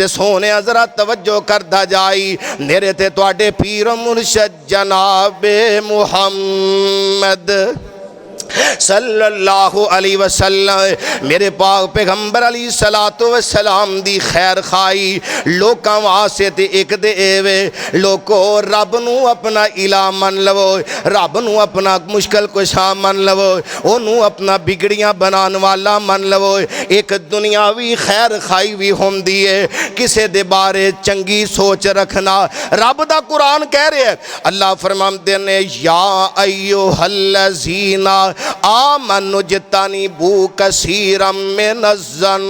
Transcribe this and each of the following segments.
ते सोने जरा तवज्जो करदा जाई मेरे ते तुहाडे पीर मुर्शद जनाबे मुहम्मद सल्लल्लाहु अलैहि वसल्लम मेरे पाक पैगंबर अली सलातो व सलाम दी खैर खाई लोकां वास्ते ते एक दे एवे लोको रब नू अपना इला मन लवो रब नू अपना मुश्किल कुशा मन लवो ओनू अपना बिगड़ियां बनाने वाला मन लवो एक दुनियावी खैर खाई भी होंदी है किसे दे बारे चंगी सोच रखना रब दा कुरान कह रहा है अल्लाह फरमाते ने या अय्युहल्लज़ीना आमनु जतानी बू कसीरम में नज़न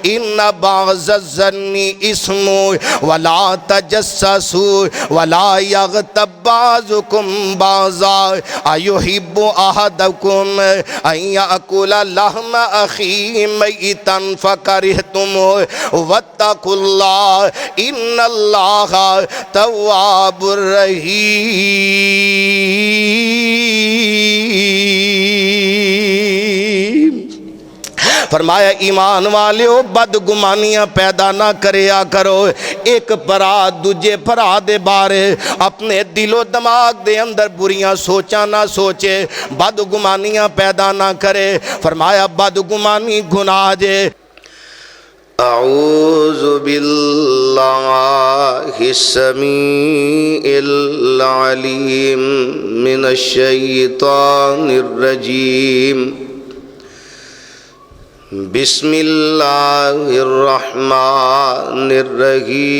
इन बाज़न्नी इस्मु वला तजस्ससु वला यग़तब बाज़ुकुम बाज़ा अयुहिब्बु अहदकुम अन याकुला लहम अखी मैतन फकरिहतुमु वत्तकुल्लाह इन्नल्लाह तव्वाबुर रहीम। फरमाया ईमान वालियो बदगुमानियां पैदा ना करया करो एक भरा दूजे भरा दे बारे अपने दिलो दिमाग दे अंदर बुरियां सोचा ना सोचे बदगुमानियां पैदा ना करे फरमाया बदगुमानी गुनाह जे। अऊज़ु बिल्लाहि समीइल अलीम मिनश शैतानिर रजीम बिस्मिल्लाहिर रहमानिर रहीम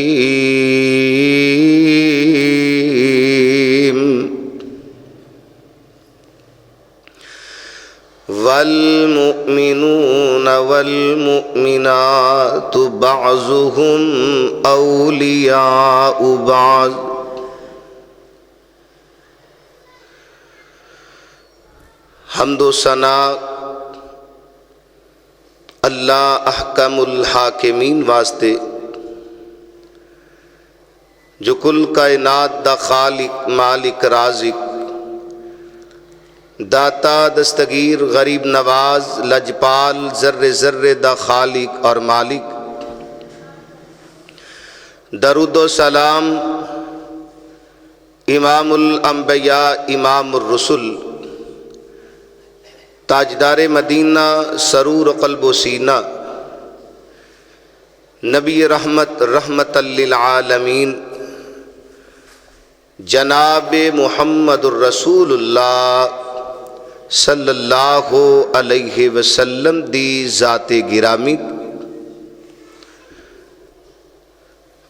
वल मुमिनूना वल मुमिनातु बअज़ुहुम औलियाउ बअज़। हम्दो सना अल्लाह अहकमुल हाकिमीन वास्ते जो कुल कायनात दा खालिक मालिक राज़िक दाता दस्तगीर गरीब नवाज लजपाल ज़र्रे ज़र्रे दा खालिक और मालिक दरूदो सलाम इमामुल अंबिया इमामुर रसूल ताजदारे मदीना सरूर क़ल्बो सीना नबी रहमत रहमतल लिल आलमीन जनाबे मुहम्मदुर रसूलुल्लाह सल्लल्लाहु अलैहि वसल्लम दी ज़ाते गिरामी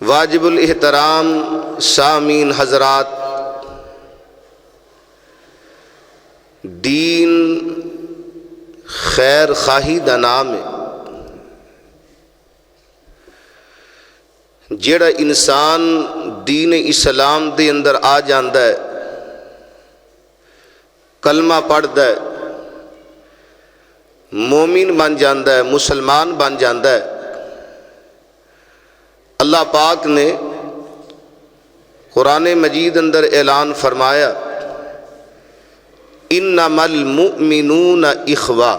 वाजिबुल एहतराम सामीन हजरात दीन खैर खाही दा नाम है जेड़ा इंसान दीन इस्लाम दे अंदर आ जाता है कलमा पढ़ता है मोमिन बन जाता है मुसलमान बन जाता है। अल्लाह पाक ने कुरान मजीद अंदर ऐलान फरमाया इन्नमल मुमिनून इख्वा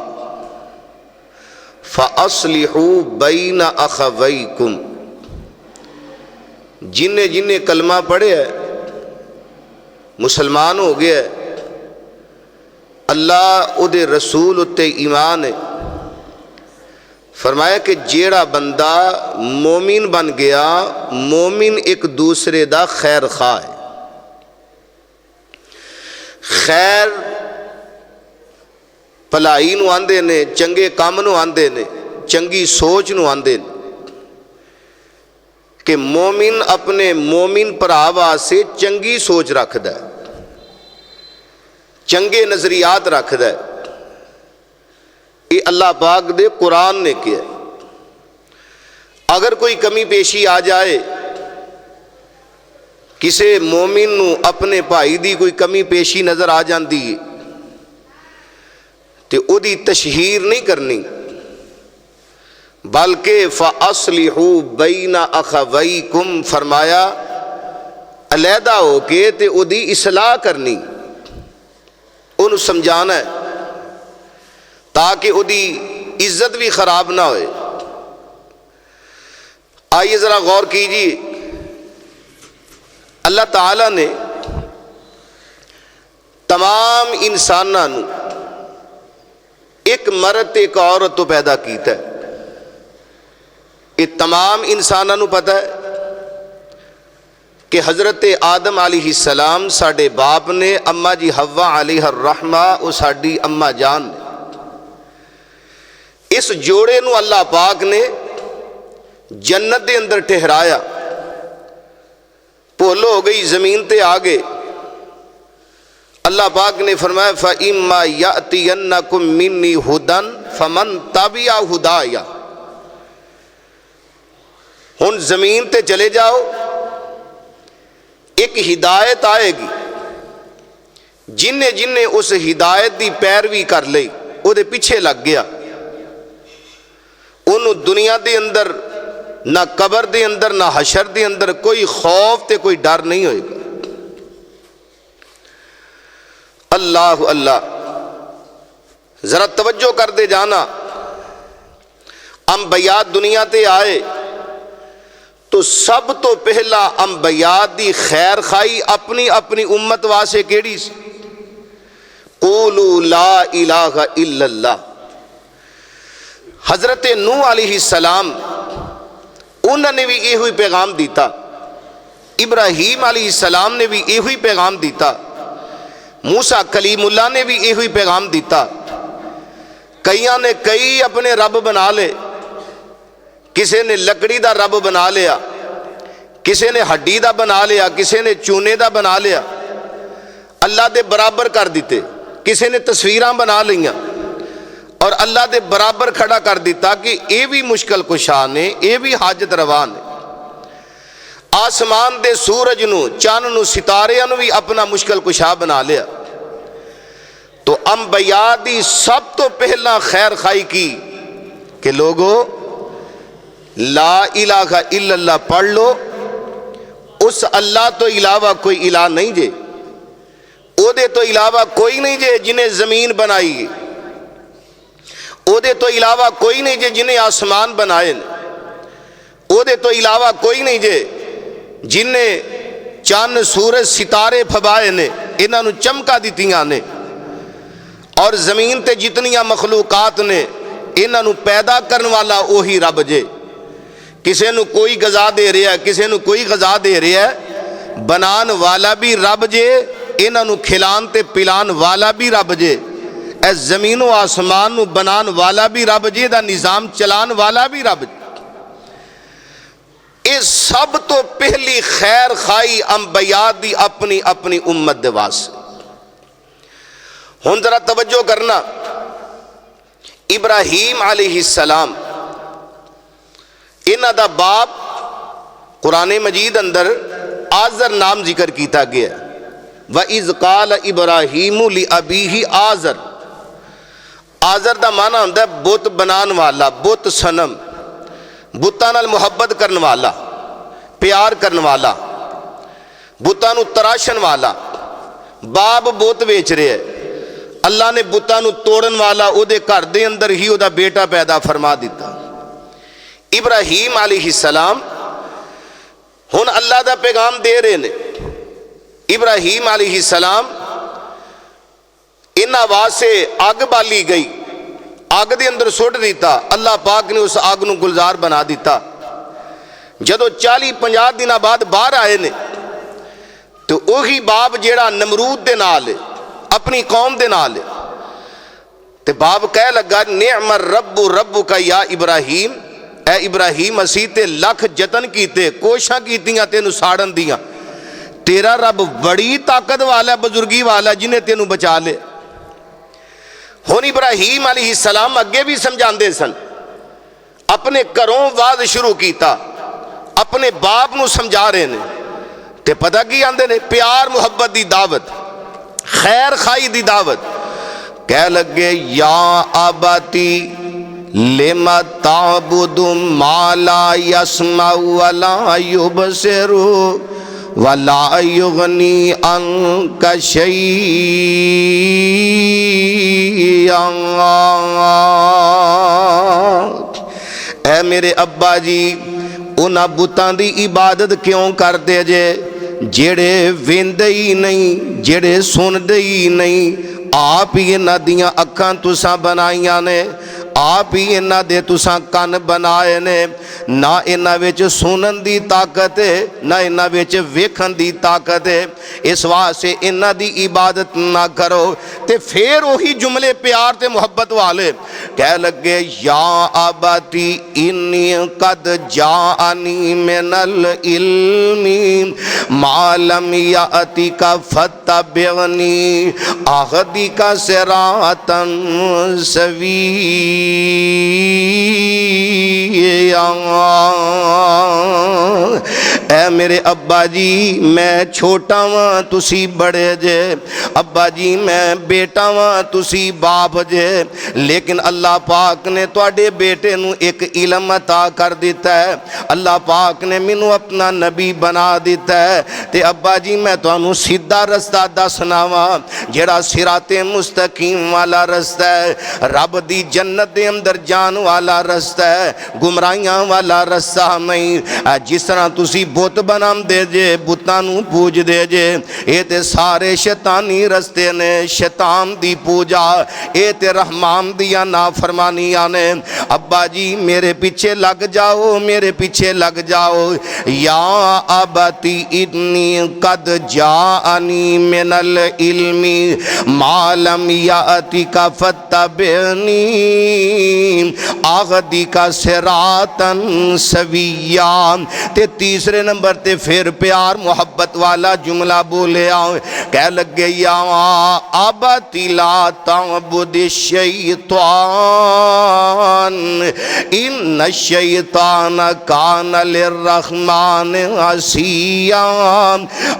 फ़अस्लिहू बैन अख़वैकुम। जिन्हें जिन्हें कलमा पढ़े है मुसलमान हो गया है अल्लाह उदे रसूल उत्ते ईमान है फरमाया कि जेड़ा बंदा मोमिन बन गया मोमिन एक दूसरे दा खैर खा है खैर भलाई नूं आंदे ने चंगे काम नूं आंदे ने चंगी सोच नूं आंदे ने कि मोमिन अपने मोमिन भरा वास्ते चंगी सोच रखदा है चंगे नज़रियात रखदा है। ये अल्लाह पाक दे कुरान ने किया। अगर कोई कमी पेशी आ जाए किसी मोमिन नूं अपने भाई दी कोई कमी पेशी नज़र आ जाती है तो उहदी तशहीर नहीं करनी बल्कि फ़अस्लिहू बैन अख़वैकुम फरमाया अलहदा हो के ते उहदी इसलाह करनी उन्हें समझाना है ताकि उहदी इज्जत भी खराब ना होए। आइए ज़रा गौर कीजिए, अल्लाह ताला ने तमाम इंसानां नूं एक मर्द ते एक औरत तो पैदा कीता है। ये तमाम इंसानां नूं पता है कि हज़रत आदम अलैहिस्सलाम साडे बाप ने, अम्मा जी हव्वा अलैहिर रहमा वो साडी अम्मा जान ने। इस जोड़े नूं अल्लाह पाक ने जन्नत दे अंदर ठहराया, भुल हो गई, जमीन ते आ गए। अल्लाह पाक ने फरमाया फ़इम्मा यातियन्नकुम मिन्नी हुदन फमन तबिया हुदाया, हुण जमीन ते चले जाओ, एक हिदायत आएगी, जिन्हें जिन्हें उस हिदायत की पैरवी कर ली, उहदे पीछे लग गया, उन्होंने दुनिया के अंदर ना कबर के अंदर ना हशर के अंदर कोई खौफ ते कोई डर नहीं होएगा। अल्लाह अल्लाह, जरा तवज्जो कर दे जाना। अंबिया दुनिया ते आए तो सब तो पहला अंबिया दी खैर खाई अपनी अपनी उम्मत वास्ते केड़ी सी? क़ूलू ला इलाहा इल्लल्लाह। हज़रत नूह अलैहिस्सलाम उन्होंने भी यही पैगाम दिता, इब्राहीम अलैहिस्सलाम ने भी यही पैगाम दिता, मूसा कलीमुल्लाह ने भी यही पैगाम दिता। कईयां ने कई अपने रब बना ले, किसी ने लकड़ी का रब बना लिया, किसी ने हड्डी का बना लिया, किसी ने चूने का बना लिया, अल्लाह के बराबर कर दिते। किसी ने तस्वीरां बना लिया और अल्लाह के बराबर खड़ा कर दिता कि ये भी मुश्किल कुशा ने, ये भी हाजत रवा ने। आसमान दे सूरज नू, चंद नू, सितारियां नू भी अपना मुश्किल कुशा बना लिया। तो अंबिया दी सब तो पहला खैर खाई की कि लोगो ला इलाहा इल्लल्लाह पढ़ लो, उस अल्लाह तो इलावा कोई इलाह नहीं जे, ओदे तो इलावा कोई नहीं जे जिन्हें जमीन बनाई, ओदे तो इलावा कोई नहीं जे जिन्हें आसमान बनाए, ओदे तो इलावा कोई नहीं जे जिन्हें चंद सूरज सितारे फबाए ने, इन्हों चमका दित्तियां ने, और जमीन ते जितनियां मखलूकात ने इन्हों पैदा करने वाला वही रब जे। किसी को कोई गजा दे रहा है, किसी को कोई गजा दे रहा है, बनान वाला भी रब जे, इन्हों खिलान ते पिलान वाला भी रब जे, इस जमीनों आसमान को बनान वाला भी रब जे, दा निज़ाम चलान वाला भी रब जे। ये सब तो पहली खैर खाई अंबिया दी अपनी अपनी उम्मत दे वास्ते। हुण जरा तवज्जो करना, इब्राहीम अलैहिस्सलाम इन्हां दा बाप कुरान मजीद अंदर आज़र नाम जिक्र किया गया। व इज़ क़ाल इब्राहीमु लि अबीही आज़र। आज़र दा माना होंदा है बुत बनान वाला, बुत सनम, बुतां नाल मुहब्बत करने वाला, प्यार करने वाला, बुतां नूं तराशण वाला। बाप बुत बेच रहे है, अल्लाह ने बुतां नूं तोड़न वाला उहदे घर दे अंदर ही उहदा बेटा पैदा फरमा दिता। इब्राहीम अलैहिस्सलाम हुण अल्लाह दा पैगाम दे रहे ने। इब्राहीम अलैहिस्सलाम इन्हां वास्ते अग बाली गई, अग दे अंदर सुट दिता, अल्लाह पाक ने उस अग नूं गुलजार बना दिता। जदों 40-50 दिन बाद बाहर आए ने तो वही बाप जेड़ा नमरूद दे नाल अपनी कौम दे नाल, ते बाप कह लगा निअमर रब्बु रब्बुका या इब्राहीम, ए इब्राहीम असी ते लख जतन कीते, कोशिशां कीतियां तेनू साड़न दियां, तेरा रब बड़ी ताकत वाला, बुजुर्गी वाला, जिन्हें तेनू बचा ले। हुण इब्राहीम अलैहिस्सलाम अगे भी समझाते सन, अपने घरों वाद शुरू किया, अपने बाप नू समझा रहे ने, ते पता की आंदे ने, प्यार मुहब्बत की दावत, खैर खाई की दावत। कह लगे या आबाती लिमा ताबुदु मा ला यस्माउ वला युबसिरु वला युगनी अंका शैअन। ए मेरे अब्बा जी, उन्हां बुतां दी इबादत क्यों करदे जे जेड़े वेंदे ही नहीं, जेड़े सुनदे ही नहीं। आप ही इन्हां दियां अखां तुसां बनाईयां ने, आप ही इन्हां दे तुसां कन बनाए ने। ना इन्हां विच सुनन दी ताकत है, ना इन्हां विच वेखण दी ताकत है। इस वास्ते इन्हां दी इबादत ना करो। ते फिर वही जुमले प्यार ते मुहब्बत वाले कह लगे, या अबती इन्नी कद जानी मिनल इल्मी मालम याति का फत्तबिअनी आहदी का सिरातन सविय्या। ऐ मेरे अब्बा जी मैं छोटा वां तुसी बड़े जे, अब्बा जी मैं बेटा वां तुसी बाप जे, लेकिन अल्लाह पाक ने तुहाडे बेटे नूं एक इल्म अता कर दिता है। अल्लाह पाक ने मैनू अपना नबी बना दिता है। ते अब्बा जी मैं तुहानू सीधा रस्ता दसना वा, जेड़ा सिराते मुस्तकीम वाला रस्ता है, रब दी जन्नत दे अंदर जान वाला रस्ता है, गुमराहियां वाला रस्ता नहीं। जिस तरह तुसी बुत बनांदे जे, बुतां नूं पूजदे जे, ये ते सारे शैतानी रस्ते ने, शैतान दी पूजा, ये ते रहमान दियां नाफरमानियां ने। अब्बा जी मेरे पीछे लग जाओ, मेरे पीछे लग जाओ। या अबती इन्नी कद जानी मिनल इल्मी मालम याति का फत्तबिअनी आहदी का सिरातन सविय्या। ते तीसरे नंबर ते फिर प्यार मुहब्बत वाला जुमला बोले आओ, कह लगे, या अबती ला तअबुद शैतान इन्न शैतान कान लिर्रहमान असिया।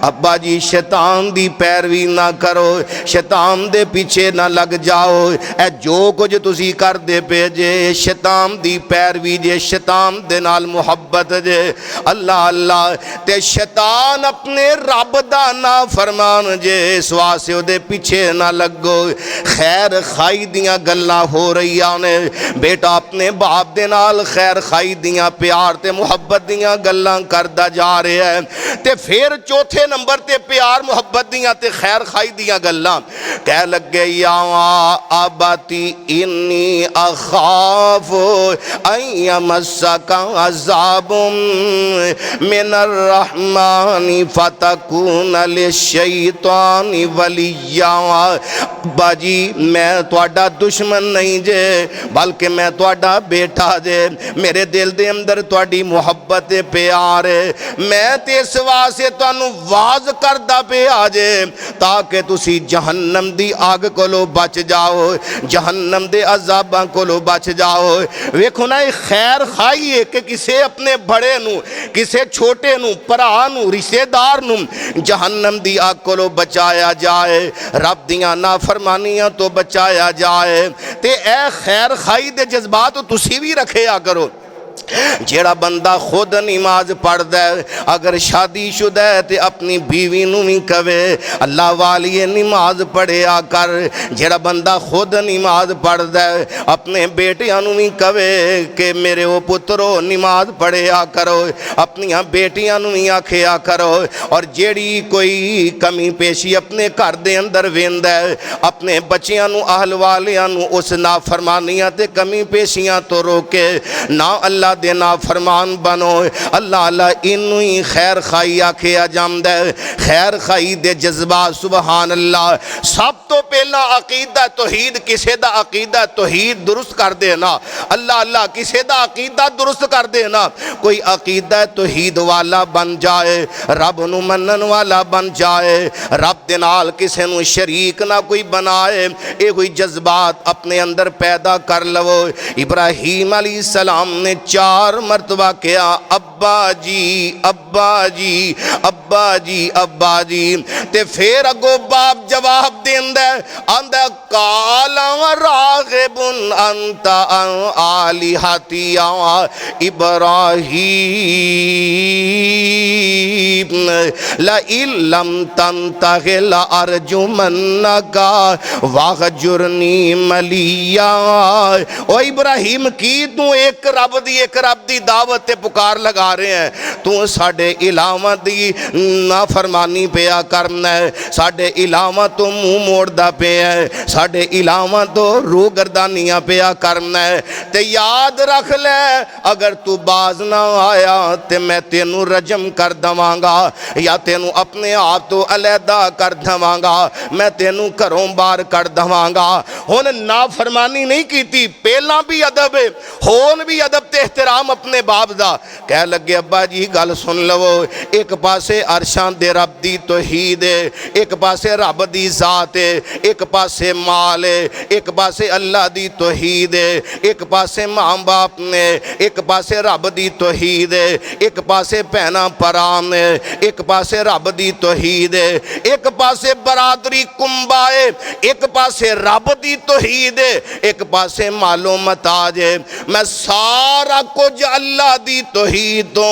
अब्बा जी शैतान दी पैरवी ना करो, शैतान दे पीछे ना लग जाओ। ए जो कुछ तुसी करदे पे जे शैतान दी पैरवी जे, शैतान दे नाल मुहब्बत जे। अल्लाह अल्लाह ते शैतान अपने रब दा ना फरमान जे, इस वास्ते उहदे पीछे ना लगो। खैर खाई दियां गल्लां हो रहीआं ने, बेटा अपने बाप दे नाल खैर खाई दियां प्यार ते मुहब्बत दियां गल्लां करदा जा रहा है। ते फिर चौथे नंबर ते प्यार मुहब्बत दियां ते खैर खाई दियां गल्लां कह लगे, या अबती इन्नी अखाफ अन यमस्सका अज़ाबुम मिनर रहमानी फतकून लिशैतानी वलिया। अब्बा जी मैं तुहाडा दुश्मन नहीं जे, बल्कि मैं तुहाडा बेटा जे। मेरे दिल दे अंदर तुहाडी मुहब्बत प्यार है। मैं ते इस वास्ते तुहानू वाज करदा पिया जे, ताकि तुसी जहन्नम दी आग कोलों बच जाओ, जहन्नम दे अजाबां कोलों बच जाओ। वेखो ना खैर खाई है कि किसे अपने बड़े नू, किसे छोटे नू, भरा नू, रिश्तेदार नू जहन्नम दी आग कोलों बचाया जाए, रब दियां नाफरमानियां तो बचाया जाए। ते ए खैर खाई दे जज्बात तुसी भी रखेया करो। जेड़ा बंदा खुद नमाज पढ़दा है, अगर शादीशुदा है तो अपनी बीवी नूं भी कवे अल्लाह वालिए नमाज पढ़िया कर। जेड़ा बंदा खुद नमाज पढ़दा है, अपने बेटियां नूं भी कवे कि मेरे वो पुत्रो नमाज पढ़िया करो, अपनियां बेटियां नूं भी आखिया करो। और जेड़ी कोई कमी पेशी अपने घर दे अंदर वेंदा है, अपने बच्चियां नूं, अहल वालियां नूं उस नाफरमानियां ते कमी पेशियां तो रोके ना, अल्लाह दे नाफरमान बनो। अल्लाह अल्लाह इनू ही खैर खाई आखिया जांदा है। खैर खाई दे जज्बात सुबहान अल्लाह। सब तो पहला अकीदा तौहीद, किसे दा अकीदा तौहीद दुरुस्त कर देना। अल्लाह अल्लाह किसे दा अकीदा दुरुस्त कर देना। कोई अकीदा तौहीद वाला बन जाए, रब नू मनन वाला बन जाए, रब दे नाल किसे नू शरीक ना कोई बनाए। ये कोई जज्बात अपने अंदर पैदा कर लवो। इब्राहीम अलैहिस्सलाम ने 4 मरतबा किया अब्बा जी अब्बा जी अब्बा जी अब्बा जी। ते फिर अगो बाप जवाब देंदा आंदा काला रागिबुन अंता आलिहतिया इब्राहीम। ला इल्लम तंतहि ला अर्जुमन्नका वाहजुरनी मलिया। ओ इब्राहिम की तू एक रब दी दावत ते पुकार लगा रहे हैं, तू साडे इलावा दी नाफरमानी पिया करना है, साडे इलावा तो मुंह मोड़दा पिया है, साडे इलावा तो रूह गर्दानियां पिया करना है। ते याद रख ले अगर तू बाज ना आया ते मैं तेनू रजम कर दवांगा या तेनू अपने आप तो अलहदा कर दवांगा, मैं तेनू घरों बाहर कर दवांगा। हुण नाफरमानी नहीं कीती, पहला भी अदब है, होन भी अदब ते एहतराम अपने बाप दा। कह लगे अब्बा जी गल सुन लवो, एक पासे अरशां दे रब दी तौहीद है, एक पासे रब दी जात है, एक पासे माल है, एक पासे अल्लाह दी तौहीद है, एक पासे मां बाप ने, एक पासे रब दी तौहीद है, एक पासे भैनां भरां ने, एक पासे रब दी तौहीद है, एक पासे बरादरी कुंबा है, एक पासे रब दी तौहीद है, एक पासे मालो मताज है। मैं सारा कुछ अल्लाह दी तौहीद तो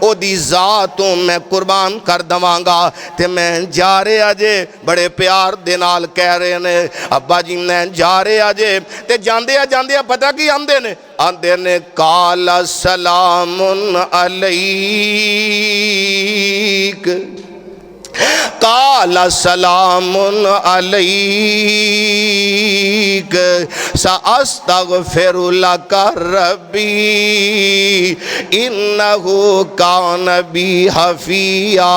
ओदी जात तो मैं कुर्बान कर दवांगा। ते मैं जा रहा जे, बड़े प्यार दे नाल कह रहे ने अब्बा जी मैं जा रहा जे। ते जांदे पता की आंदे ने काला सलामुन अलैक, काला सलामुन अलैक सअस्तगफिरु लका रब्बी इन्नहु कान बी हफिया।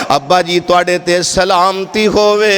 अब्बा जी तुहाडे ते सलामती होवे,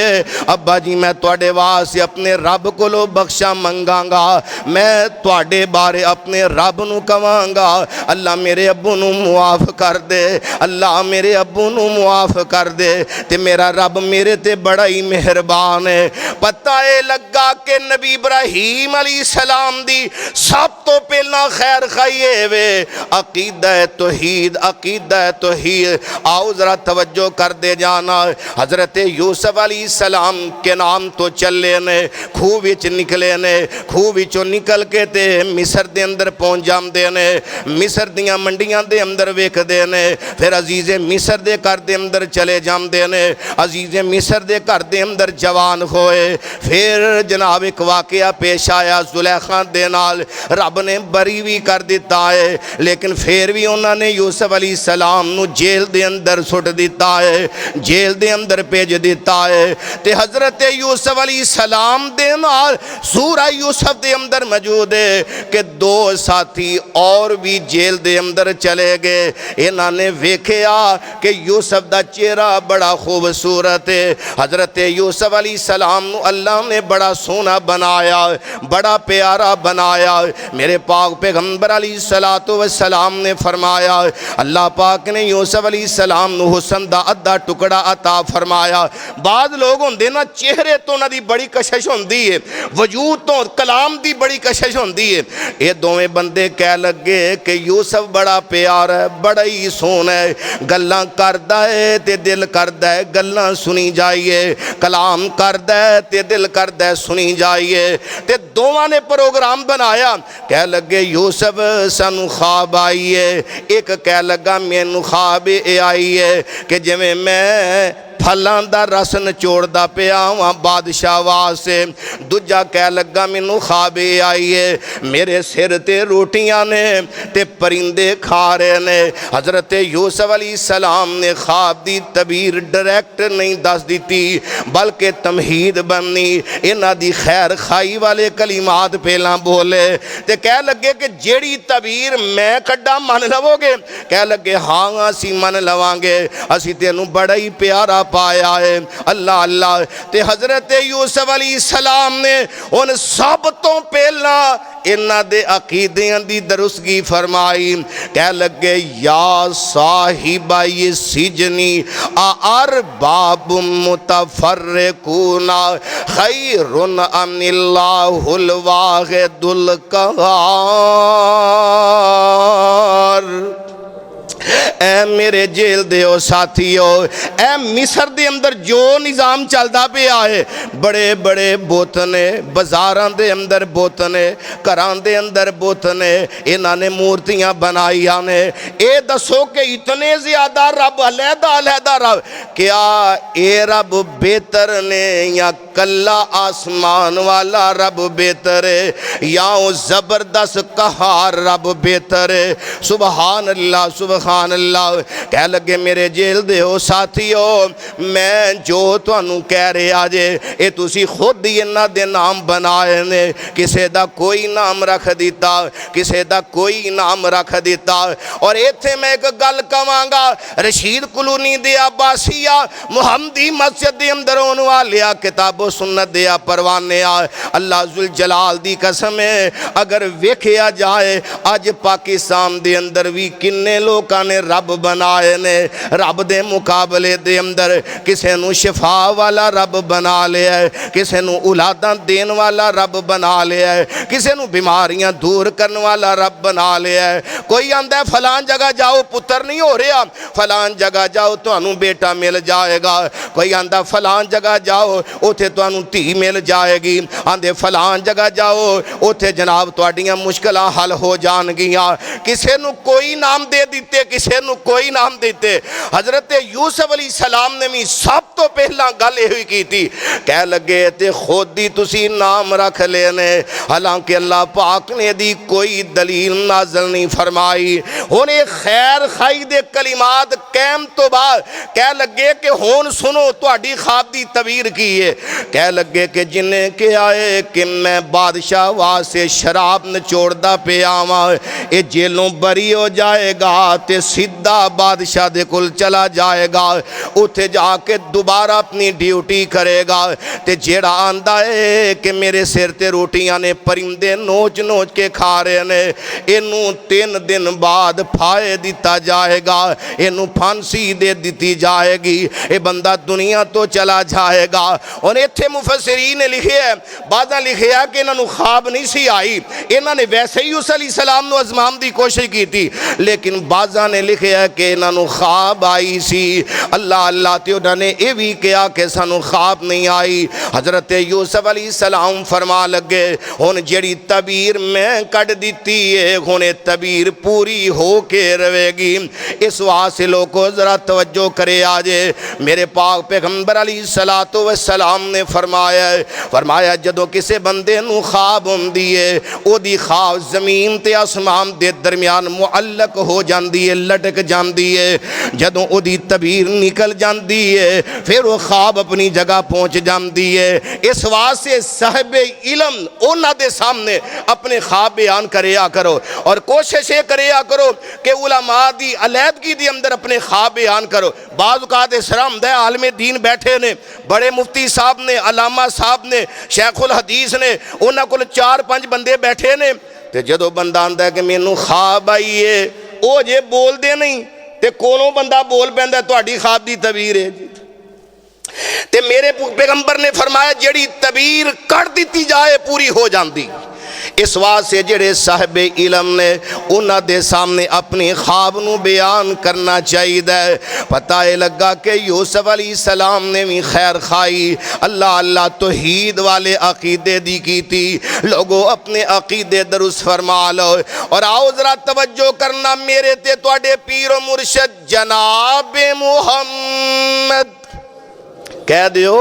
अब्बा जी मैं तुहाडे वास्ते अपने रब कोलों बख्शा मंगांगा, मैं तुहाडे बारे अपने रब नूं कवांगा अल्लाह मेरे अब्बू नूं मुआफ कर दे, अल्लाह मेरे अब्बू नूं मुआफ कर दे। ते मेरा रब मेरे ते बड़ा ही मेहरबान है। पता है लगा कि नबी इब्राहीम अलैहिस्सलाम दी सब तो पहला खैर खाई वे अकीदा तौहीद, अकीदा तौहीद। आओ जरा तवज्जो कर दे जाना, हजरत यूसुफ अलैहिस्सलाम के नाम तो चले ने, खूह विच निकले ने, खूह विचों निकल के ते मिस्र दे अंदर पहुंच जाते ने, मिस्र दियां मंडियां दे अंदर वेखदे ने, फिर अजीज़े मिस्र दे घर दे अंदर चले जाते ने, अजीज़े मिस्र दे घर दे अंदर जवान होए। फिर जनाब एक वाकया पेश आया जुलेखा दे नाल, रब ने बरी भी कर दिता है, लेकिन फिर भी उन्होंने यूसुफ अलैहिस्सलाम नू जेल दे अंदर सुट दिता है, जेल दे अंदर भेज दिता है। ते हजरत यूसुफ अलैहिस्सलाम दे नाल सूरा यूसुफ दे अंदर मौजूद है कि दो साथी और भी जेल दे अंदर चले गए। इन्होंने वेख्या कि यूसुफ दा चेहरा बड़ा खूबसूरत है, हजरत यूसुफ अलैहिस्सलाम नू अल्लाह ने बड़ा सोहना बनाया, बड़ा प्यारा बनाया। मेरे पाक पैगंबर अलैहिस्सलातु वस्सलाम ने फरमाया, अल्लाह पाक ने यूसुफ अलैहिस्सलाम नू हुस्न दा अद्धा टुकड़ा अता फरमाया। बाद लोग होंदे ना चेहरे तो उन्हां दी बड़ी कशिश होंदी है, वजूद तो कलाम दी बड़ी कशिश होंदी है। ये दोवें बंदे कह लगे कि यूसुफ बड़ा प्यार है, बड़ा ही सोहना है, गल्लां करदा है ते दिल करदा है गल्लां सुनी जाइए, कलाम करदा है ते दिल करदा है सुनी जाइए। ते दोवां ने प्रोग्राम बनाया, कह लगे यूसुफ सानू ख्वाब आई है। एक कह लगा मैनू ख्वाब ये आई है कि जिवें मैं फलों का रस नचोड़दा पिया वहाँ बादशाह वास्ते। दूजा कह लगा मैनू ख्वाब आई है मेरे सिर ते रोटियां ने ते परिंदे खा रहे ने। हजरत यूसुफ अलैहिस्सलाम ने ख्वाब की तबीर डायरैक्ट नहीं दस दी बल्कि तमहीद बनी, इन्हां दी खैर खाई वाले कलिमात पहला बोले ते कह लगे कि जेड़ी तबीर मैं कड्डा मन लवोगे? कह लगे हाँ असी मन लवांगे, असी तेनू बड़ा ही प्यारा पाया है। अल्लाह अल्लाह। ते हजरत यूसुफ अलैहिस्सलाम ने उन सब तो पहला इन्हां दे अकीदियां दी दरुस्तगी फरमाई। कह लगे या साहिबा ये सिजनी अरबाब मुतफर्रिकूना खैरुन अमिल्लाहुल वाहिदुल कहार। ऐ मेरे जेल दे ओ साथियो, ए मिस्र दे अंदर जो निज़ाम चलदा पिया है, बड़े बड़े बुत ने, बाजारां दे अंदर बुत ने, घरां दे अंदर बुत ने, इन्हां ने मूर्तियां बनाईयां ने। ये दसो कि इतने ज़्यादा रब, अलहदा अलहदा रब, क्या ये रब बेहतर ने या कल्ला आसमान वाला रब बेहतर है, या वो ज़बरदस्त कहार रब बेहतर है? सुबहान अल्लाह सुबहान अल्लाह। कह लगे मेरे जेल दे हो साथियो, मैं जो तुहानू कह रहा जे ये तुसी खुद ही इन्हां दे नाम बनाए ने, किसे दा कोई नाम रख दिता, किसे दा कोई नाम रख दिता। और इत्थे मैं एक गल कवांगा, रशीद कलोनी दे आबासिया मुहम्मदी मस्जिद दे अंदर होने वाले किताबो सुन्नत दे परवाने आ, अल्लाह जुल जलाल दी कसम है, अगर वेखिया जाए अज पाकिस्तान दे अंदर भी किन्ने लोगों ने रब बनाए ने, रब दे मुकाबले दे अंदर किसे नू शिफा वाला रब बना लिया है, किसे नू औलादां देन वाला रब बना लिया है, किसे नू बीमारियां दूर करने वाला रब बना लिया है। कोई आंदा है फलान जगह जाओ पुत्र नहीं हो रहा, फलान जगह जाओ तुहानू बेटा मिल जाएगा। कोई आंदा फलान जगह जाओ उथे तुहानू धी मिल जाएगी। आंदे फलान जगह जाओ उथे जनाब तुहाडियां मुश्किलां हल हो जाणगियां। किसे नू कोई नाम दे दिते, किसे नू कोई नाम दिते। हजरत यूसुफ अलैहि सलाम ने भी सब तो पहला गल यही की थी, कह लगे ते खुद ही तुसी नाम रख लेने, हालांकि अल्लाह पाक ने दी कोई दलील नाज़िल नहीं फरमाई। हुण ये खैर खाई दे कलिमात कैम तो बाद कह लगे कि हुण सुनो तुहाडी ख्वाब दी तबीर की है। कह लगे कि जिन्हें के आए कि मैं बादशाह वास्ते शराब नचोड़दा पिया वां, ये जेलों बरी हो जाएगा ते सीधा बादशाह दे कोल चला जाएगा, उथे जाके दोबारा अपनी ड्यूटी करेगा। ते जेड़ा आंदा है कि मेरे सिर ते रोटियां ने परिंदे नोच नोच के खा रहे ने, इनू 3 दिन बाद फाए दिता जाएगा, इनू फांसी दे दी जाएगी, ये बंदा दुनिया तो चला जाएगा। और इत्थे मुफस्सिरीन ने लिखे है, बादा लिखे है कि इन्होंने ख्वाब नहीं सी आई, इन्होंने वैसे ही यूसुफ अलैहि सलाम नू अजमाम दी कोशिश की थी, लेकिन बाजा ने लिखे है कि इन्होंने ख्वाब आई सी। अल्लाह अल्लाह ते उन्होंने ये भी कहा कि सानू ख्वाब नहीं आई। हजरत यूसुफ अलैहि सलाम फरमा लगे हुण जेड़ी तबीर मैं कढ़ दी है, हुण ये तबीर पूरी हो के रहेगी। इस वास्ते लोगों जरा तवज्जो करे आजे, मेरे पाक पैगंबर अलैहिस्सलातु वस्सलाम ने फरमाया जदों किसी बंदे नू ख्वाब हुंदी है, ओदी ख्वाब जमीन ते आसमान दे दरमियान मुअल्लक हो जाती है, लटक जाती है। जदों ओदी तबीर निकल जाती है फिर वो ख्वाब अपनी जगह पहुँच जाती है। इस वास्ते साहिबे इल्म उन्हां दे सामने अपने ख्वाब बयान करिया करो और कोशिश ये करिया करो कि उलमा दी अलहदगी दी अंदर अपने ख्वाब बयान करो। बाज़ औक़ात शर्म दे आलमे दीन बैठे ने, बड़े मुफ्ती साहब ने, अलामा साहब ने, शेखुल हदीस ने, उन्हां कोल 4-5 बंदे बैठे ने, ते जदों बंदा आंदा है कि मैनू ख्वाब आई है, वो जे बोलते नहीं ते कोलों बंदा बोल पैंदा तुहाडी ख्वाब दी तबीर है। ते मेरे पैगंबर ने फरमाया जेड़ी तबीर कर दी जाए पूरी हो जाती। इस वास्ते जेड़े साहिबे इलम ने उन्हां दे सामने अपनी ख्वाब नू बयान करना चाहिए। पता है लगा कि यूसुफ अलैहिस्सलाम ने भी खैर खाई, अल्लाह अल्लाह तौहीद वाले अकीदे दी की थी। लोगों अपने अकीदे दुरुस्त फरमा लो। और आओ जरा तवज्जो करना मेरे ते तुहाडे पीर और मुर्शद जनाब मुहम्मद कह दियो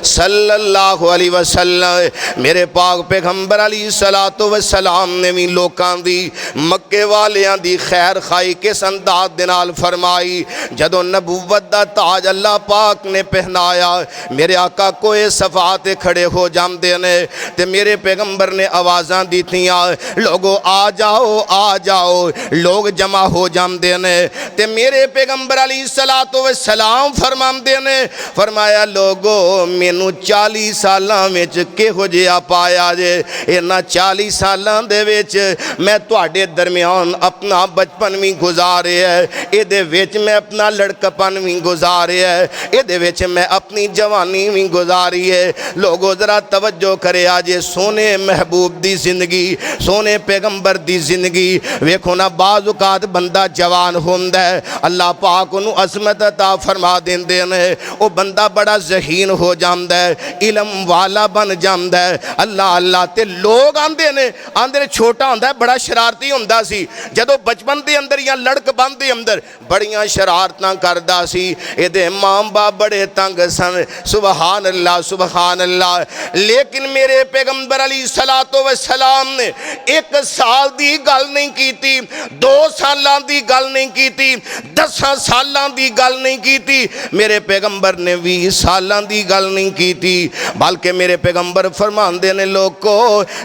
सल्लल्लाहु अलैहि वसल्लम। मेरे पाक पैगंबर अलैहिस्सलातु वस्सलाम ने भी लोकां दी मक्के वालियां दी खैर खाई किस अंदाज दे नाल फरमाई। जदों नबूवत दा ताज अल्लाह पाक ने पहनाया, मेरे आका कोई सफात खड़े हो जाते ने ते मेरे पैगंबर ने आवाज़ां दित्तियां, लोगो आ जाओ आ जाओ। लोग जमा हो जाते ने ते मेरे पैगंबर अलैहिस्सलातु वस्सलाम फरमाते ने, फरमाया फरमाया लोगो मैनू 40 सालां विच किहो जिहा पाया जे। इन्हां 40 सालां दे विच मैं तुहाडे दरमियान अपना बचपन भी गुजारिया है, इहदे विच मैं अपना लड़कपन भी गुजारिया है, इहदे विच मैं अपनी जवानी भी गुजारी है। लोगो जरा तवज्जो करे जे सोने महबूब दी जिंदगी, सोने पैगंबर दी जिंदगी वेखो ना। बाज़ औकात बंदा जवान होंदा है, अल्लाह पाक उन्होंने अज़मत अता फरमा देंदे ने, वो बंदा बड़ा ज़हीन हो जाता है, इलम वाला बन जाता है। अल्लाह अल्लाह ते लोग आंदे ने छोटा होंदा है बड़ा शरारती होंदा सी, जदों बचपन के अंदर या लड़कपन के अंदर बड़ियां शरारतां करदा सी, इहदे मां बाप बड़े तंग सन। सुबहान अल्लाह सुबहान अल्लाह। लेकिन मेरे पैगंबर अलैहिस्सलातो वस्सलाम ने 1 साल की गल नहीं की, 2 सालां की गल नहीं की, 10 सालां की गल नहीं की, मेरे पैगंबर ने 20 सालां की गल नहीं की, बल्कि मेरे पैगंबर फरमांदे ने लोगो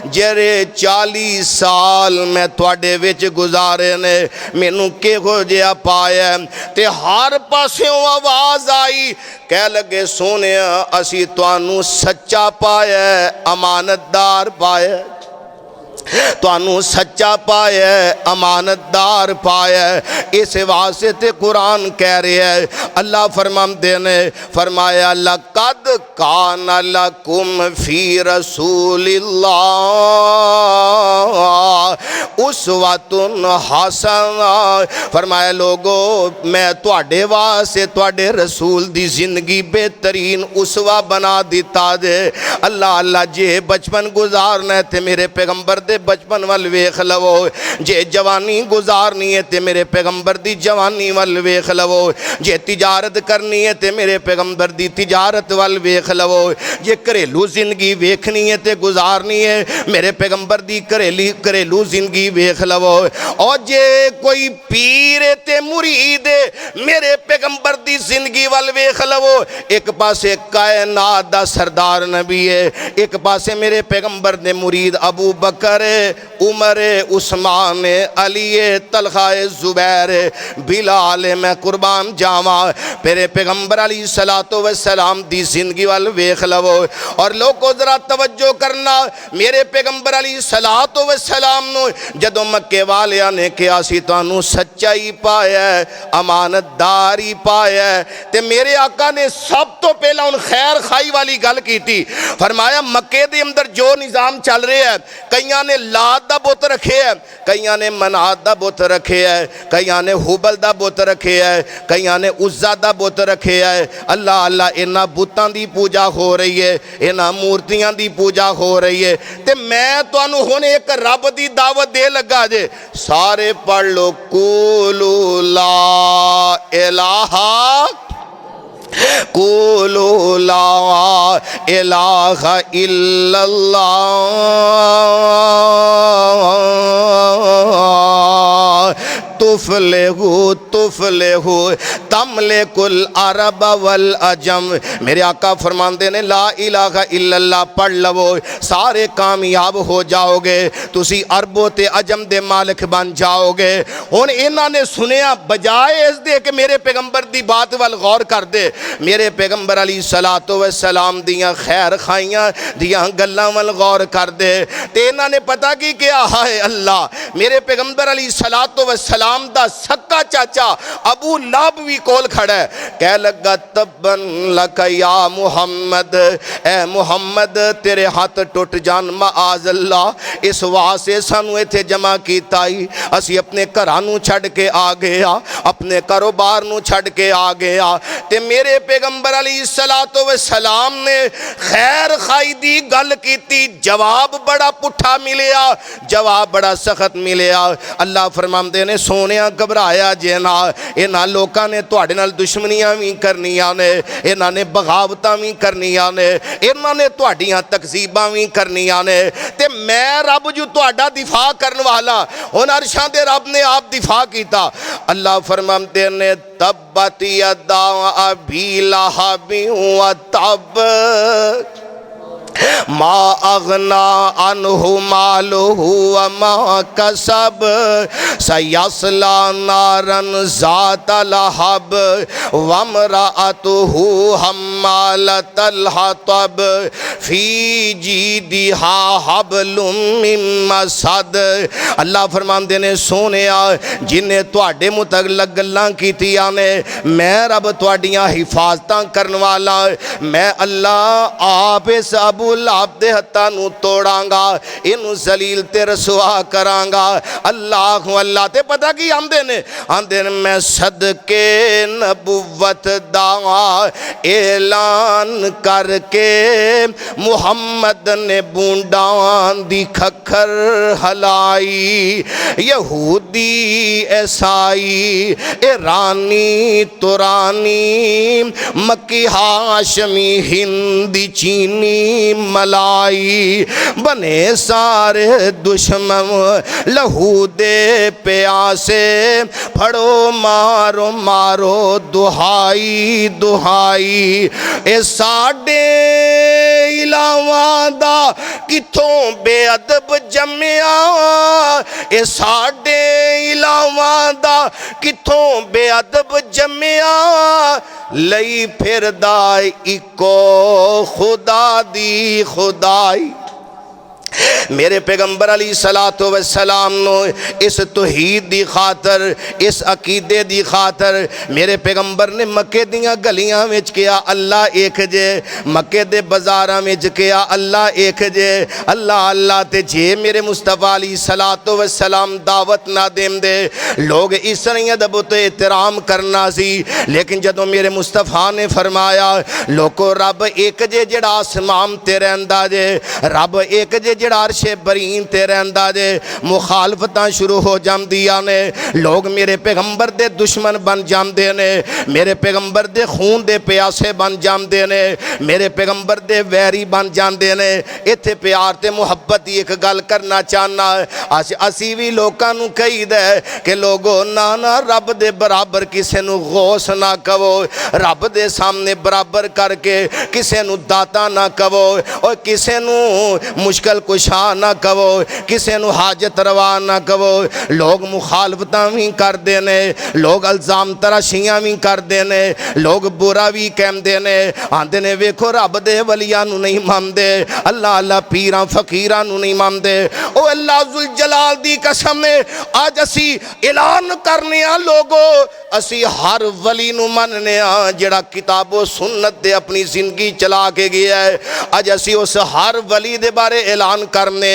जेरे 40 साल मैं तुहाडे विच गुजारे ने मैनू किहो जिहा पाया। ते हर पास्यों आवाज़ आई, कह लगे सोने असी तुहानू सच्चा पाया, अमानतदार पाया, तुहानू सच्चा पाया, अमानतदार पाया। इस वास्ते ते कुरान कह रहा है, अल्लाह फरमाते ने फरमाया लक़द कान लकुम फी रसूलिल्लाह उस्वतुन हसना। फरमाया लोगो मैं तुहाडे वास्ते तुहाडे रसूल दी जिंदगी बेहतरीन उसवा बना दिता जे। अल्लाह अल्लाह जे बचपन गुजारना है ते मेरे पैगंबर दे बचपन वाल वेख लवो, जे जवानी गुजारनी है ते मेरे पैगंबर दी जवानी वाल वेख लवो, जे तिजारत करनी है ते मेरे पैगंबर दी तिजारत वाल वेख लवो, जे घरेलू जिंदगी वेखनी है ते गुजारनी है मेरे पैगंबर दी घरेलू जिंदगी वेख लवो। और जे कोई पीर है ते मुरीद है मेरे पैगंबर दी जिंदगी वाल वेख लवो। एक पासे कायनात दा सरदार नबी है, एक पासे मेरे पैगंबर दे मुरीद अबू बकर, उमर, उस्मान, अली, तलहा, जुबैर, बिलाल, मैं कुर्बान जावा मेरे पैगंबर अलैहिस्सलातो वस्सलाम दी जिंदगी वाल वेख लवो। और लोगों जरा तवज्जो करना, मेरे पैगंबर अलैहिस्सलातो वस्सलाम नु जदों मक्के वालियां ने कहा सी तुहानू सच्चाई पाया, अमानतदार ही पाया, ते मेरे आका ने सब तो पहला उन खैर खाई वाली गल की। फरमाया मक्के दे अंदर जो निज़ाम चल रहा है, कईयां ने लात दा बुत रखे है, कईयां ने मनात दा बुत रखे है, कईयां ने हुबल दा बुत रखे है, कईयां ने उज़्ज़ा दा बुत रखे है। अल्लाह अल्लाह इन्हां बुतां दी पूजा हो रही है, इन्हां मूर्तियां दी पूजा हो रही है। ते मैं तुहानू हुण एक रब दी दावत दे लगा जे, सारे पढ़ लो कुलू ला इलाहा कुलू ला इलाहा इल्लल्लाह तुफलेहु तुफलेहु तमलेकुल अरब वल अजम। मेरे आका फरमाते ने ला इलाहा इल्लल्लाह पढ़ लवो सारे कामयाब हो जाओगे, तुसी अरबों ते अजम दे मालिक बन जाओगे। हुण इन्हां ने सुनिया बजाए इस दे कि मेरे पैगंबर दी बात वल गौर कर दे, मेरे पैगंबर अलैहिस्सलातो वस्सलाम दियां खैर खाइयां दियां गल्लां वल गौर कर दे। ते इन्हां ने पता की क्या है अल्लाह मेरे पैगंबर अलैहिस्सलातो वस्सलाम दा सक्का चाचा अबू लहब भी कोल खड़ा है, कह लगा तब्बन लक या मुहम्मद, ए मुहम्मद तेरे हाथ टुट जान माअज़ अल्लाह। इस वास्ते सानू इत्थे जमा कीता ही, असी अपने घरां नू छड्ड के आ गए आ, अपने कारोबार नू छड्ड के आ गए आ। ते मेरे पैगंबर अलैहिस्सलातो वस्सलाम ने खैर खाई दी गल कीती, जवाब बड़ा पुठा मिलिया, जवाब बड़ा सख्त मिलिया। अल्लाह फरमाते ने सोनिया घबराया जे ना, इन्हां लोकां ने तुहाडे नाल दुश्मनियां भी करनियां ने, इन्हां ने बगावतां भी करनियां ने, इन्हां ने तुहाडियां तकजीबां भी करनियां ने, ते मैं रब जो तुहाडा दिफा करन वाला हुण अरशां दे रब ने आप दिफा कीता। अल्लाह फरमाते ने तब्बत यदा अबी लहब व तब, मा अगना अनहु मालुहु व मा कसब सयस्ला नारन ज़ात लहब वमराअतुहु हम्मालतल हतब फी जीदिहा हबलुम मिन मसद। अल्लाह फरमांदे ने सोनिया जिन्हें तुहाडे मुतल्लक गल्लां कीतियां ने मैं रब तुहाडियां हिफाजतां करन वाला मैं अल्लाह आप इस अबू लहब दे हत्थां नूं तोड़ांगा इनू जलील ते रसवा करांगा। अल्लाह अल्लाह ते पता की आंदे ने मैं सदके नबुवत दा ऐलान करके मुहम्मद ने बूंडां दी खखर हलाई यहूदी ईसाई ईरानी तुरानी मक्की हाशमी हिंदी चीनी मलाई बने सारे दुश्मन लहू दे प्यासे फड़ो मारो मारो दुहाई दुहाई ए साडे इलावां दा किथों बेअदब जम्मिया ए साडे इलावां दा किथों बेअदब जम्मिया लई फिरदा इको खुदा दी खुदाई। मेरे पैगंबर अली सलातो व सलाम नो इस तौहीद दी खातर इस अकीदे दी खातर मेरे पैगंबर ने मक्के दियां गलियां विच किया अल्लाह एक जे मक्के दे बाजारां विच किया अल्लाह एक जे अल्लाह अल्लाह ते जे मेरे मुस्तफा अली सलातो व सलाम दावत ना देंदे लोग इस अदब ते एहतराम करना सी लेकिन जदों मेरे मुस्तफा ने फरमाया लोको रब एक जे जिहड़ा आसमान ते रहिंदा जे रब एक जे जिहड़ा अर्शे बरीन ते रहिंदा जे मुखालफतां शुरू हो जांदियां ने लोग मेरे पैगंबर दे दुश्मन बन जांदे ने मेरे पैगंबर दे खून दे प्यासे बन जांदे ने मेरे पैगंबर दे वैरी बन जांदे ने। इत्थे प्यार ते मुहब्बत दी एक गल करना चाहना असी भी लोकां नूं कहीदा कि लोगो ना ना रब दे बराबर किसे नूं गौस ना कहो रब दे सामने बराबर करके किसे नूं दाता ना कहो और किसे नूं मुश्किल कुशा ना कहो किसे नूं हाजत रवा ना कहो। लोग मुखालफतां भी करते ने लोग इल्जाम तराशियां भी करते ने लोग बुरा भी कहते ने आंदे ने वेखो रब दे वलियां नूं नहीं मानते अल्लाह अल्लाह पीरां फकीरां नूं नहीं मानते। ओ अल्लाह जुल जलाल दी कसम है अज असी ऐलान करने लोगो असी हर वली नूं मनने जिहड़ा किताबो सुन्नत दे अपनी जिंदगी चला के गया है। अज असी उस हर वली दे बारे ऐलान करने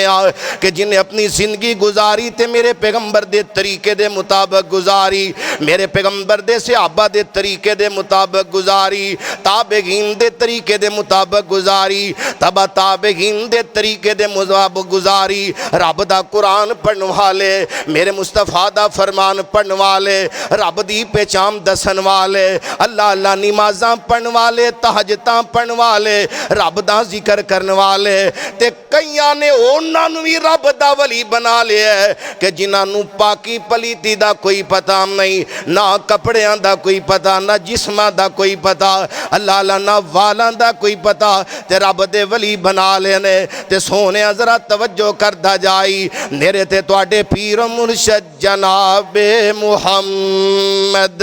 कि जिन्हें अपनी जिंदगी गुजारी ते मेरे पैगंबर दे तरीके दे मुताबिक गुजारी मेरे पैगंबर दे सहाबा दे तरीके दे मुताबिक गुजारी ताबेगीन दे तरीके दे मुताबिक गुजारी तबा ताबेगीन दे तरीके दे मुताबिक गुजारी रब दा कुरान पढ़ने वाले मेरे मुस्तफा दा फरमान पढ़ने वाले रब दी पहचान दसन वाले अल्लाह अल्लाह नमाज़ां पढ़ने वाले तहज्जुदां पढ़ने वाले रब दा जिक्र करने वाले ते कईयां ने उन्हां नूं भी रब दा वली बना लिया है कि जिन्हां नूं पाकी पलीती दा कोई पता नहीं ना कपड़ियां दा कोई पता ना जिस्मां दा कोई पता अल्लाह अल्लाह ना वालां दा कोई पता ते रब दे वली बना लेने। ते सोने जरा तवज्जो करदा जाई मेरे ते तुहाडे पीर मुर्शद जनाबे मुहम्मद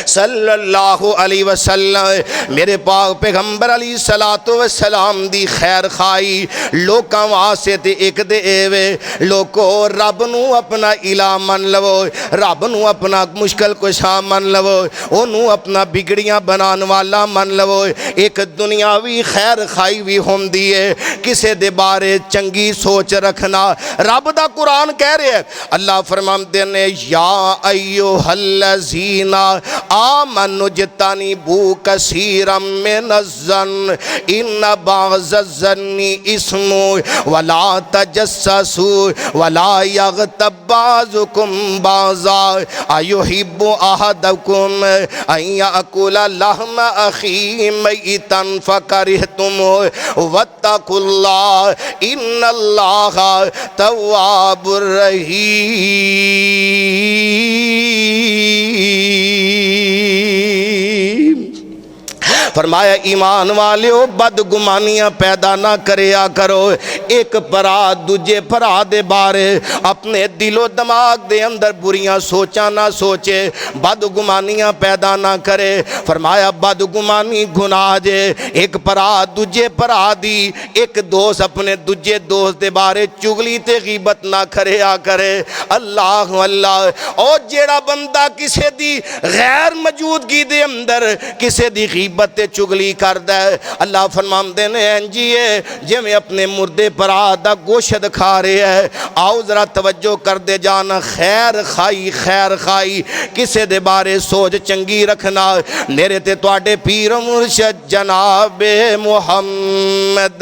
सल्लल्लाहु अलैहि वसल्लम मेरे पाक पैगंबर अली सलातो व सलाम दी खैर खाई लोकां वास्ते ते एक दे एवे लोको रब नूं अपना इला मन लवो रब नूं अपना मुश्किल कुशा मन लवो ओनू अपना बिगड़ियां बनाने वाला मन लवो। एक दुनियावी खैर खाई भी होंदी है किसे दे बारे चंगी सोच रखना रब दा कुरान कह रहा है अल्लाह फरमाते ने या अय्युहल्लज़ीना आमनु जतानी बू कसीरम में नज़न इन बाज़न्नी इस्मु वला तजस्ससु वला यग़तब बाज़ुकुम बाज़ा अयुहिब्बु अहदकुम अन याकुला लहम अखी मैतन फकरिहतुम वत्तकुल्लाह इन्नल्लाह तव्वाबुर रहीम। फरमाया ईमान वालियो बदगुमानियां पैदा ना करया करो। एक भरा दूजे भरा दे बारे अपने दिलो दिमाग दे अंदर बुरियां सोचा ना सोचे, बदगुमानियां पैदा ना करे। फरमाया बदगुमानी गुनाह जे। एक भरा दूजे भरा दी, एक दोस्त अपने दूजे दोस्त दे बारे चुगली ते गीबत ना करया करे। अल्लाह अल्लाह। और जेड़ा बंदा किसे दी गैर मौजूदगी दे अंदर किसे दी गीबत ते चुगली करदा है, अल्लाह फरमांदे ने इंजी है जिवें अपने मुर्दे भरा दा गोश्त खा रहा है। आओ जरा तवज्जो कर दे जाना, खैर खाई किसे दे बारे सोच चंगी रखना। मेरे ते तुहाडे पीर मुर्शद जनाबे मुहम्मद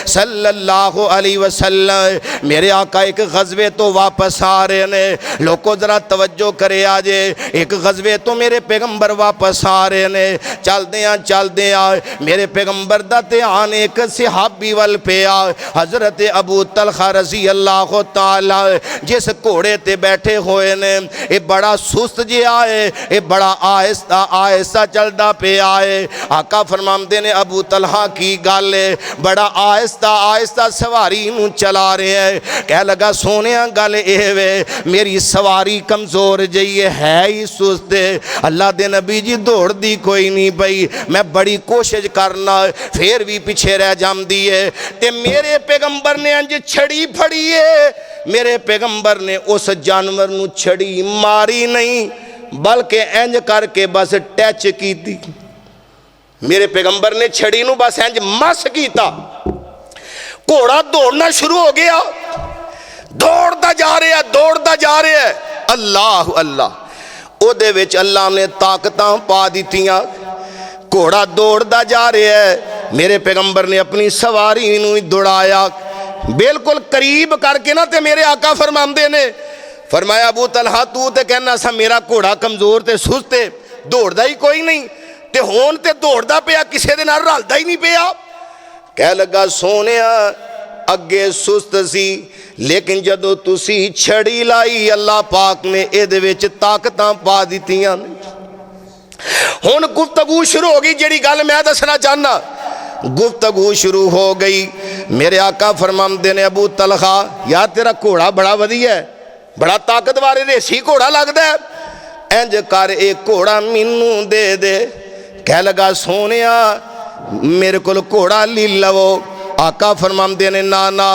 सल्लल्लाहु अलैहि वसल्लम मेरे आका एक गज़वे तो वापस आ रहे ने। लोगों जरा तवज्जो करे आजे, एक गज़वे तो मेरे पैगंबर वापस आ रहे ने। चलदे आ मेरे पैगंबर दा ध्यान एक सहाबी वल पिया, हज़रत अबू तलहा रज़ी अल्लाह तआला जिस घोड़े ते बैठे हुए ने। ये बड़ा सुस्त जिहा है, ये बड़ा आहिस्ता आहिस्ता चलदा पिया है। आका फरमांदे ने अबू तलहा की गल है, बड़ा आहिस्ता आहिस्ता सवारी नूं चला रहे हैं। कह लगा सोनिया गल ये वे मेरी सवारी कमज़ोर जई है ही सुस्त है। अल्लाह दे नबी जी दौड़ दी कोई नहीं पई, मैं बड़ी कोशिश करना फिर भी पीछे रह जाती है। ते मेरे पैगंबर ने अंज छड़ी फड़ी है, मेरे पैगंबर ने उस जानवर नूं छड़ी मारी नहीं बल्कि इंज करके बस टच की। मेरे पैगंबर ने छड़ी नूं बस इंज मस किया, घोड़ा दौड़ना शुरू हो गया, दौड़ता जा रहा है। अल्लाह अल्लाह। उहदे विच अल्लाह ने ताकतां पा दित्तियां, घोड़ा दौड़ता जा रहा है। मेरे पैगंबर ने अपनी सवारी नूं दौड़ाया बिल्कुल करीब करके ना, ते मेरे आका फरमांदे ने फरमाया अबू तलहा तू ते कहना सा मेरा घोड़ा कमज़ोर ते सुस्त है, दौड़दा ही कोई नहीं, ते हुण ते दौड़दा पिया किसे दे नाल रलदा ही नहीं पिया। कह लगा सोनिया अगे सुस्त सी, लेकिन जदों तुसी छड़ी लाई अल्लाह पाक ने इहदे विच ताकतां पा दित्तियां। हुण गुफ्तगू शुरू हो गई, जिहड़ी गल मैं दसना चाहना गुफ्तगू शुरू हो गई। मेरे आका फरमांदे ने अबू तलहा यार तेरा घोड़ा बड़ा वधिया है, बड़ा ताकतवर रेसी घोड़ा लगदा है, इंज कर एक घोड़ा मैनू दे दे। कह लगा सोनिया मेरे को घोड़ा ली लवो। आका फरमांदे ने ना ना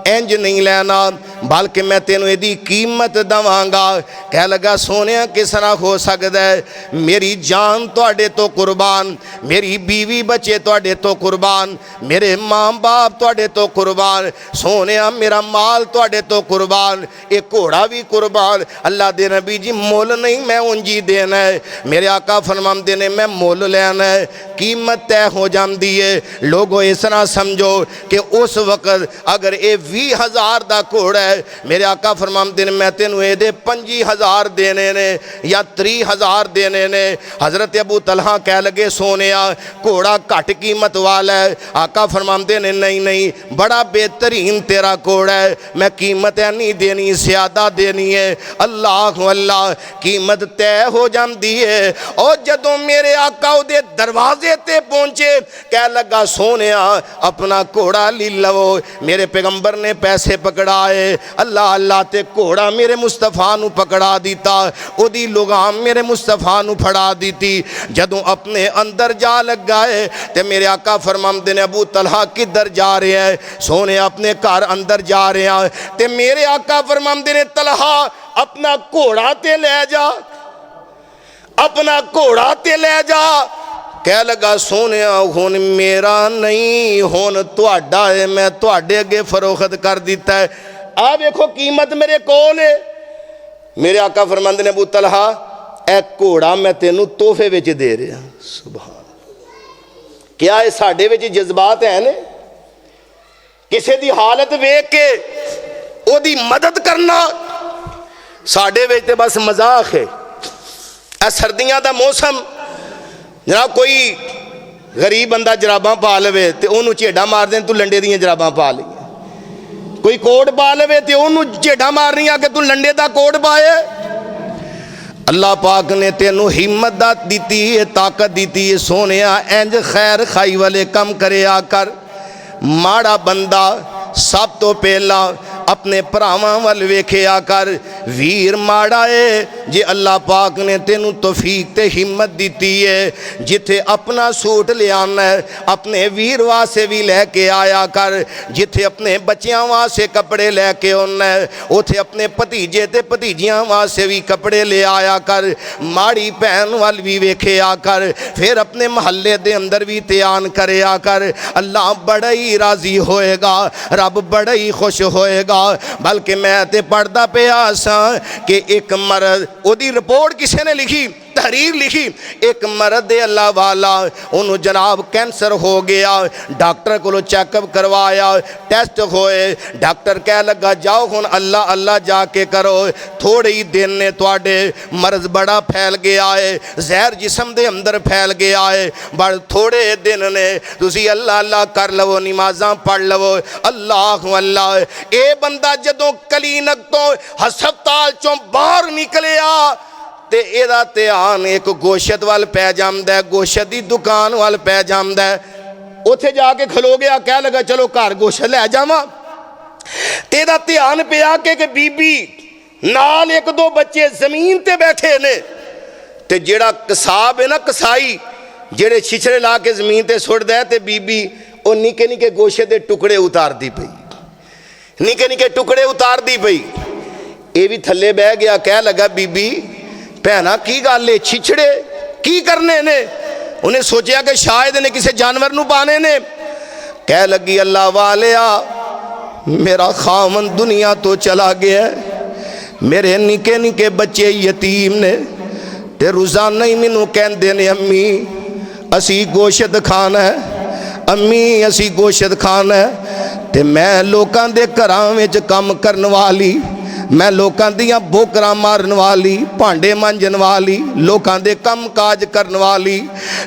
इंज नहीं लेना बल्कि मैं तेनों यदि कीमत दवांगा। कह लगा सोनिया किस तरह हो सकता है, मेरी जान तुहाडे तो कुर्बान, मेरी बीवी बच्चे तुहाडे तो कुर्बान, मेरे माँ बाप तुहाडे तो कुर्बान, सोनिया मेरा माल तुहाडे तो कुर्बान, एक घोड़ा भी कुर्बान। अल्लाह दे नबी जी मुल नहीं मैं उंजी देना है। मेरे आका फरमांदे ने मैं मुल लेना है, कीमत तय हो जाती है। लोगों इस तरह समझो कि उस वक्त अगर ये 20,000 का घोड़ा है, मेरे आका फरमांदे ने मैं तेनों ये 25,000 देने ने या 30,000 देने ने। हज़रत अबू तलहा कह लगे सोनिया घोड़ा घट कीमत वाला है। आका फरमांदे ने नहीं नहीं बड़ा बेहतरीन तेरा घोड़ा है, मैं कीमत नहीं देनी ज़्यादा देनी है। अल्लाह अल्लाह कीमत तय हो जाती है। और जदों मेरे आका उहदे दरवाजे ते पहुंचे कह लगा सोनिया अपना घोड़ा ली लवो। मेरे पैगंबर ने पैसे पकड़ाए, अल्लाह अल्लाह ते घोड़ा मेरे मुस्तफा नू पकड़ा दिता, उदी लगाम मेरे मुस्तफा नू फड़ा दी। जदों अपने अंदर जा लगा है ते मेरे आका फरमांदे ने अबू तलहा किधर जा रहे हैं? सोने अपने घर अंदर जा रहे हैं। ते मेरे आका फरमांदे ने तलहा अपना घोड़ा ते ले जा, अपना घोड़ा ते ले जा। कह लगा सोने हुन मेरा नहीं हुन तुहाडा है, मैं तुहाडे अगे फरोख्त कर दिता है। आ देखो कीमत मेरे कोल है। मेरे आका फरमांदे ने अबू तलहा ए घोड़ा मैं तेनू तोहफे विच दे रहा। सुभान, क्या ये साडे विच जज्बात है ने? किसी दी हालत वेख के ओदी मदद करना साडे विच ते बस मजाक है। ए सर्दियां दा मौसम, जनाब कोई गरीब बंदा जराबां पा लवे तो उन्होंने झेडा मार दें तू लंडे दियां जराबां पा ली, कोई कोट पा लवे तो उन्होंने झेडा मारनिया कि तू लंडे का कोट पाए। अल्लाह पाक ने तेनू हिम्मत दी है, ताकत दी है। सोने इंज खैर खाई वाले कम करया कर। माड़ा बंदा सब तो पहला अपने भरावां वल वेखिया कर। वीर माड़ा है जे अल्लाह पाक ने तेनू तौफीक ते हिम्मत दी है, जिथे अपना सूट लियाना है अपने वीर वास्ते भी लैके आया कर। जिथे अपने बच्चियां वास्ते कपड़े लैके आना है उथे अपने भतीजे ते भतीजियां वास्ते भी कपड़े ले आया कर। माड़ी भैन वल भी वेखिया कर, फिर अपने महल्ले दे अंदर भी ध्यान करया कर। अल्लाह बड़ा ही राजी होएगा, रब बड़ा ही खुश होएगा। बल्कि मैं ते पढ़दा पिया सा कि एक मर्द, ओदी रिपोर्ट किसी ने लिखी, तहरीर लिखी, एक मर्द दे अल्लाह वाला उन्होंने जनाब कैंसर हो गया। डॉक्टर को चैकअप करवाया, टेस्ट होए, डॉक्टर कह लगा जाओ हुन अल्लाह अल्लाह जाके करो, थोड़े ही दिन ने तुहाडे मर्ज बड़ा फैल गया है, जहर जिस्म दे अंदर फैल गया है, बड़ थोड़े दिन ने, तुसी अल्लाह अल्लाह कर लवो, नमाज़ां पढ़ लवो, अल्लाह अल्लाह। ये बंदा जदों क्लीनिक तो हस्पताल चों बाहर निकलिया ते एदा ध्यान एक गोशत वाल पै जांदा है, गोशत की दुकान वाल पै जांदा है। उत्थे जाके खलो गया, कह लगा चलो घर गोशत लै जावां। ते एदा ध्यान पिया कि बीबी नाल एक दो बच्चे जमीन ते बैठे ने, ते जेड़ा कसाब है ना, कसाई जेड़े छिछड़े ला के जमीन ते सुटदा है, ते बीबी वो निके निके गोशत के टुकड़े उतारदी पई, निके निके टुकड़े उतारदी पई। ये भी थले बह गया, कह लगा बीबी भैना की गल है, छिछड़े की करने ने? उन्हें सोचा कि शायद ने किसी जानवर नू पाने ने। कह लगी अल्लाह वालिया मेरा खामन दुनिया तो चला गया, मेरे निके निके बच्चे यतीम ने, ते रोजाना ही मैनू कहते ने अम्मी असी गोशत खाना है, अम्मी असी गोशत खाना है। ते मैं लोकां दे घरां विच काम करन वाली, मैं लोकां दियां बोकरां मारन वाली, भांडे मांजन वाली, लोकां दे कम काज करन वाली,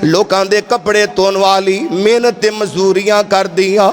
लोकां दे कपड़े धोन वाली, मेहनत ते मजदूरियां करदियां,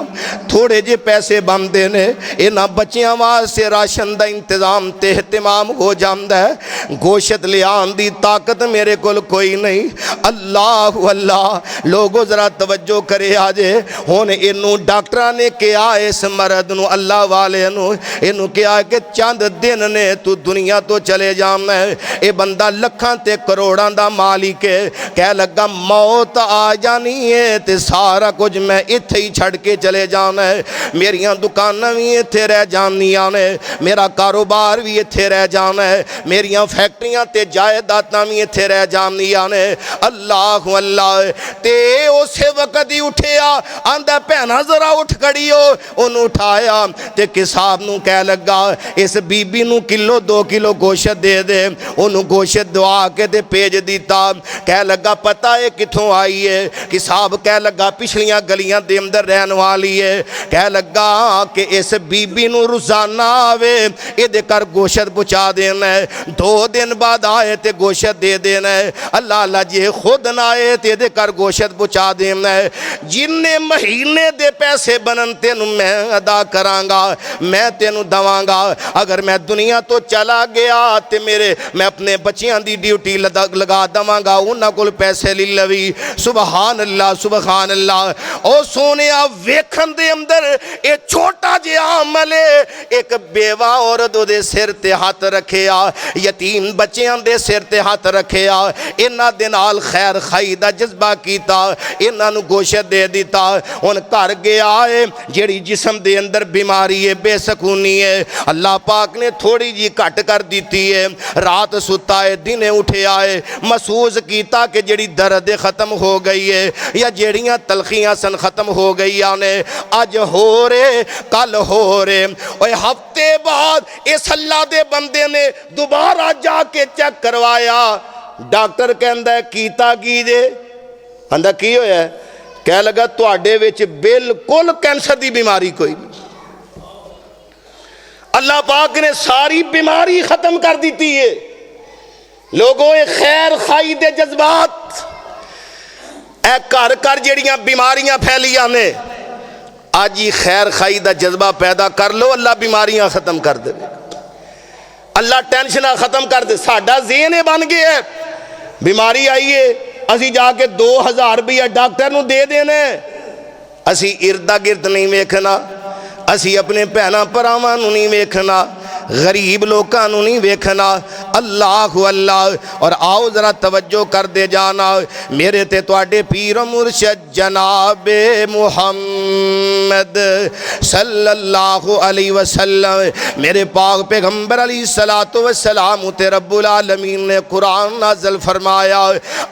थोड़े जे पैसे बनते ने, इन्हां बच्चियां वास्ते राशन दा इंतजाम ते एहतमाम हो जांदा है। गोशत लियान दी ताकत मेरे कोल कोई नहीं। अल्लाह अल्लाह लोगो जरा तवज्जो करे आजे। हुण इनू डॉक्टरां ने कहा इस मर्द नू, अल्लाह वाले नू इनू कहा कि चंद दिन ने तू दुनिया तो चले जाना है। ये बंदा लखां ते करोड़ां दा मालिक है। कह लगा मौत आ जानी है ते सारा कुछ मैं इत्थे ही छड़ के चले जाना है, मेरियां दुकानां भी इत्थे रह जानियां ने, मेरा कारोबार भी इत्थे रह जाना है, मेरियां फैक्ट्रियां ते जायदादां भी इत्थे रह जानियां ने। अल्लाह अल्लाह। ते उस वक्त ही उठिया, आंदा भैना जरा उठ खड़ियो, उन्होंने उठाया ते किसाब नू कह लगा इस बीबी नू किलो 2 किलो गोशत दे दे। उन्होंने गोशत दवा के ते भेज दिता। कह लगा पता है किथों आई है? किसाब कह लगा पिछलियां गलियां दे अंदर रहन वाली है। कह लगा कि इस बीबी नू रोजाना आवे इहदे घर गोशत पहुँचा देना है, 2 दिन बाद आए तो गोशत दे देना है। अल्लाह अल्लाह जे खुद ना आए तो इहदे घर गोशत पहुँचा देना है। जिन्ने महीने दे पैसे बनन तेनू मैं अदा करांगा, मैं तेनू दवांगा। अगर मैं दुनिया तो चला गया तो मैं अपने बच्चियां दी ड्यूटी लगा दवांगा, उन्हां कोल पैसे ले लवी। सुबहान अल्लाह सुबहान अल्लाह। ओ सोने वेखन दे अंदर ये छोटा जिहा अमल है। एक बेवा औरत दे सिर ते हाथ रखिया, यतीम बच्चियां दे सिर ते हाथ रखिया, इन्हां दे नाल खैर खाई दा जज्बा कीता, इन्हां नू गोशत दे दिता। हुण घर गया है, जेड़ी जिस्म दे अंदर बीमारी है, बेसकूनी है, अल्लाह पाक ने थोड़ी जी घट कर दी है। रात सुता है, दिने उठिया है, महसूस किया कि जेड़ी दर्द खत्म हो गई है, या जेड़ियां तलखियां सन खत्म हो गई ने, अज हो रहे कल हो रहे। और हफ्ते बाद इस अल्लाह दे बंदे ने दोबारा जाके चेक करवाया। डॉक्टर कहंदा कीता की जे? आंदा की होया? कह लगा तुहाडे विच बिल्कुल कैंसर की बीमारी कोई नहीं। अल्लाह पाक ने सारी बीमारी खत्म कर दी है। लोगों खैर खाई दे जज्बात ए घर घर जड़ियां बीमारियां फैलियां ने, अज ही खैर खाई का जज्बा पैदा कर लो, अल्लाह बीमारियां खत्म कर दे। अल्लाह टेंशन खत्म कर दे। साडा ज़हन ये बन गया है, बीमारी आई है असी जाके 2000 रुपया डॉक्टर नूं दे देने, असी इर्दा गिर्द नहीं वेखना, असी अपने भैनों भरावां नूं नहीं वेखना, गरीब लोगों नूं नहीं वेखना। अल्लाह अल्लाह। और आओ जरा तवज्जो कर दे जाना, मेरे ते तुहाडे पीर मुर्शद जनाबे मुहम्मद सल्लल्लाहु अलैहि वसल्लम मेरे पाक पैगंबर अलैहिस्सलातु वस्सलाम ते रब्बुल आलमीन ने कुरान नाज़िल फरमाया।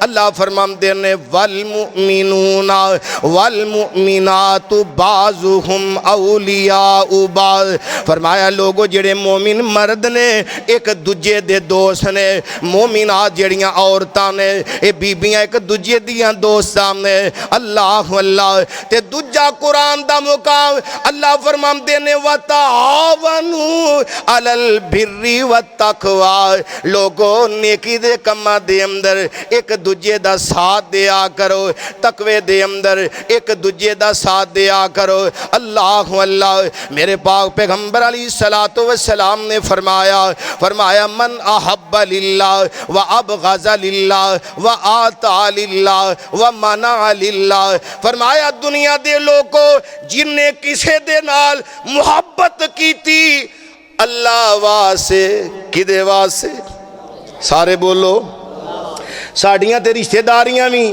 अल्लाह फरमाते ने वल मुमिनूना वल मुमिनातु बाज़ुहुम औलियाउ बाज़, फरमाया लोगो जेड़े मोमिन मर्द ने एक दूजे दे दोस्त ने, मोमिनात जड़ियां औरतां ने ये बीबियां एक दूजे दियां दोस्तां ने। अल्लाह अल्लाह। ते दूजा कुरान दा मुकाम अल्लाह फरमाते ने व तावनु अलल बिर्रि व तकवा, लोगो नेकी दे कम्मां दे अंदर एक दूजे दा साथ दिया करो, तकवे दे अंदर एक दूजे दा साथ दिया करो। अल्लाह अल्लाह। मेरे पाक पैगंबर अलैहिस्सलातु वस्सलाम ने फरमाया मन अहब्ब लिल्लाह व अबग़ज़ लिल्लाह व आता लिल्लाह व मना लिल्लाह, फरमाया दुनिया दे लोगों जिन्ने किसे दे नाल मुहब्बत कीती अल्लाह वास्ते, किदे वास्ते? सारे बोलो। साड़ियां ते रिश्तेदारियां भी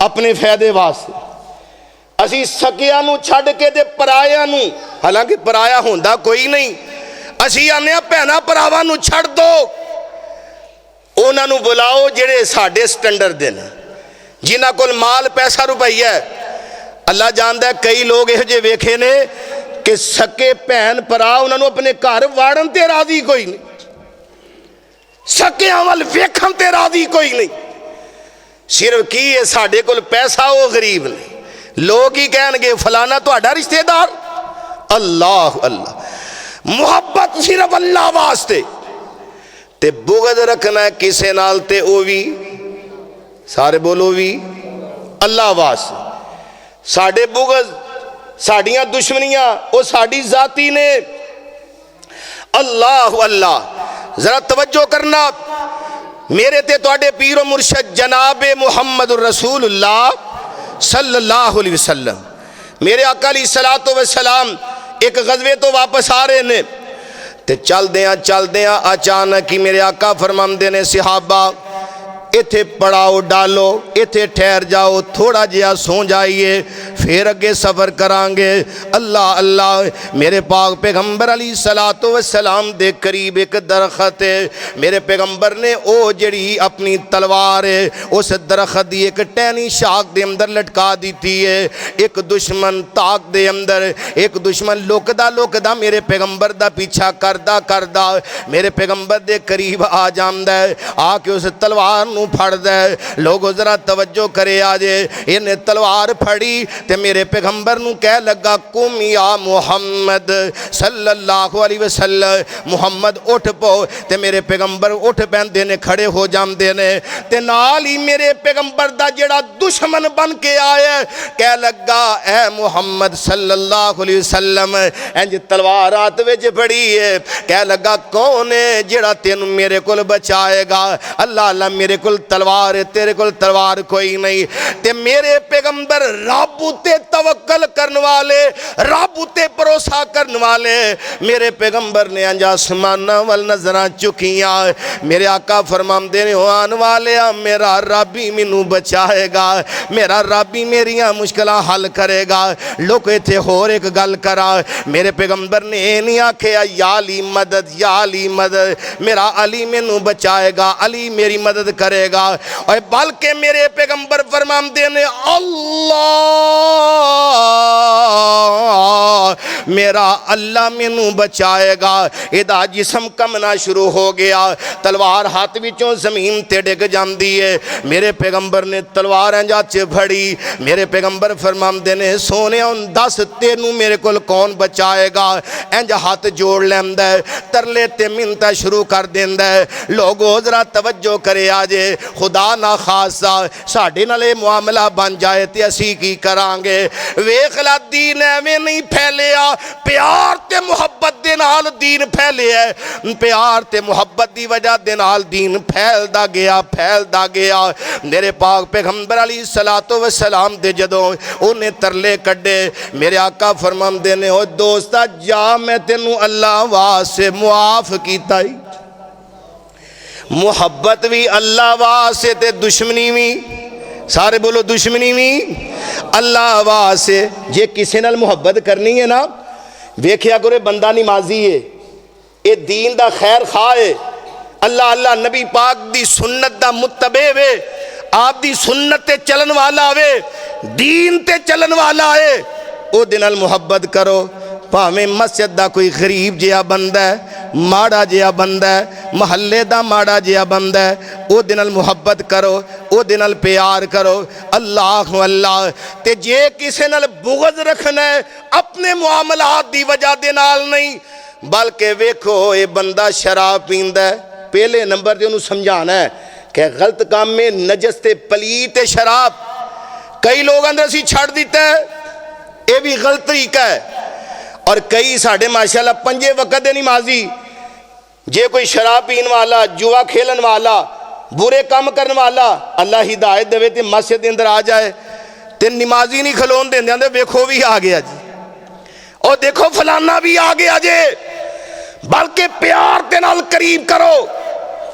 अपने फायदे वास्ते, असी सकिया नूं छड्ड के ते पराया नूं, हालांकि पराया होंदा कोई नहीं, असी आने भैनों भरावां नूं छड्ड दो, उन्हां नूं बुलाओ जेड़े साडे स्टैंडर्ड दे ने, जिन्हां कोल माल पैसा रुपया है। अल्लाह जानदा है कई लोग इहो जे वेखे ने कि सके भैन भरा उन्हां नूं अपने घर वाड़न ते राजी कोई नहीं, सकियां वल वेखण ते राजी कोई नहीं, सिर्फ की है साडे कोल पैसा वो गरीब ने। लोग ही कहणगे फलाना तुहाडा रिश्तेदार। अल्लाह अल्लाह। मुहब्बत सिर्फ अल्लाह वास्ते ते बुगद रखना है किसे नाल ते ओ भी, सारे बोलो भी, अल्लाह वास्ते। साडे बुगद साड़ियां दुश्मनियां वो साड़ी जाती ने। अल्लाह अल्लाह। जरा तवज्जो करना, मेरे ते तुहाडे पीर मुर्शद जनाबे मुहम्मद रसूलुल्लाह सल्लल्लाहु अलैहि वसल्लम मेरे आका अलैहिस्सलातु वस्सलाम एक गज़वे तो वापस आ रहे ने ते चलदे अचानक ही मेरे आका फरमांदे ने सहाबा इत्थे पड़ाओ डालो, इत्थे ठहर जाओ, थोड़ा जिहा सो जाइए फिर अगे सफ़र करांगे। अल्लाह अल्लाह। मेरे पाक पैगंबर अलैहिस्सलातु वस्सलाम दे करीब एक दरख्त है, मेरे पैगंबर ने ओ जड़ी अपनी तलवार है उस दरख्त की एक टहनी शाख दे अंदर लटका दी है। एक दुश्मन ताक दे अंदर एक दुश्मन लुकदा मेरे पैगंबर दा पीछा करदा मेरे पैगंबर दे करीब आ जांदा है, आके उस तलवार फड़दा है। लोगो जरा तवज्जो करे आजे, इन्हें तलवार फड़ी ते मेरे पैगंबर नूं कह लगा कुम या मुहम्मद सल्लल्लाहु अलैहि वसल्लम, मुहम्मद उठ पो। ते मेरे पैगंबर उठ पैंदे ने, खड़े हो जांदे ने ते नाल ही मेरे पैगंबर दा जेड़ा दुश्मन बन के आया कह लगा ऐ मुहम्मद सल्लल्लाहु अलैहि वसल्लम, इंज तलवार हाथ विच फड़ी है, कह लगा कौन है जेड़ा तेनू मेरे कोल बचाएगा? अल्लाह अल्लाह मेरे कोल तलवार है, तेरे कोल तलवार कोई नहीं। ते मेरे पैगंबर रब उते तवक्कल करने वाले, रब उते भरोसा करने वाले, मेरे पैगंबर ने अंज आसमान वल नजरां चुकियां। मेरे आका फरमांदे ने आने वाले मेरा रब ही मैनू बचाएगा, मेरा रब ही मेरियां मुश्किलां हल करेगा। लोग इत्थे होर एक गल करा, मेरे पैगंबर ने ये नहीं आखेया या अली मदद, या अली मदद, मेरा अली मैनू बचाएगा, अली मेरी मदद करेगा, और बल्कि मेरे पैगंबर फरमाते ने अल्लाह मेरा अल्लाह मैनू बचाएगा। इहदा जिस्म कमना शुरू हो गया, तलवार हाथ विचों जमीन ते डिग जाती है। मेरे पैगंबर ने तलवार इंज फड़ी, मेरे पैगंबर फरमाते ने सोने दस तेनू मेरे कोल कौन बचाएगा? इंज हाथ जोड़ लैंदा है, तरले ते मिन्नतां शुरू कर देंदा है। लोगो जरा तवज्जो करे आजे, खुदा ना खासा साडे नाल इह मुआमला बन जाए तो असी की करांगे? करांगे। वेख ला दीन एवें नहीं फैलिया, प्यार ते मुहब्बत दे नाल दीन फैलिया। प्यार ते मुहब्बत दी वजह दे नाल दीन फैलदा गया। मेरे पाक पैगंबर अलैहिस्सलातु वस्सलाम दे जदों उन्हें तरले कड्डे, मेरे आका फरमांदे ने ओ दोस्ता जा मैं तेनू अल्लाह वास्ते मुआफ कीता ही। मुहब्बत भी अल्लाह वास्ते ते दुश्मनी भी, सारे बोलो दुश्मनी भी अल्लाह वास्ते। जे किसी नाल मुहब्बत करनी है ना, वेख्या करो बंदा नमाजी है, ये दीन दा खैर खा है, अल्लाह अल्लाह नबी पाक दी सुन्नत दा मुत्तबे वे, आप दी सुन्नत ते चलन वाला वे, दीन ते चलन वाला है, ओ दे नाल मुहब्बत करो। भावें मस्जिद दा कोई गरीब जिहा बंदा है, माड़ा जिहा बंदा है, महल्ले दा माड़ा जिहा बंदा है, ओ दे नाल मुहब्बत करो, ओ दे नाल प्यार करो। अल्लाह अल्लाह। ते जे किसी नाल बुग़्ज़ रखना है अपने मुआमलात दी वजह दे नाल नहीं, बल्कि वेखो ये बंदा शराब पींदा है, पहले नंबर ते उन्हें समझाना है कि गलत काम में नजस ते पलीत ते शराब। कई लोग अंदर असी छड़ दिता है, ये भी गलत तरीका है। और कई साढ़े माशाल्लाह पंजे वक्त दे नमाजी, जे कोई शराब पीन वाला, जुआ खेलन वाला, बुरे काम करने वाला, अल्लाह हिदायत देवे ते मस्जिद के अंदर आ जाए ते नमाजी नहीं खलोन देंदे, आंदे वेखो भी आ गया जी, और देखो फलाना भी आ गया जे। बल्कि प्यार के नाल करीब करो।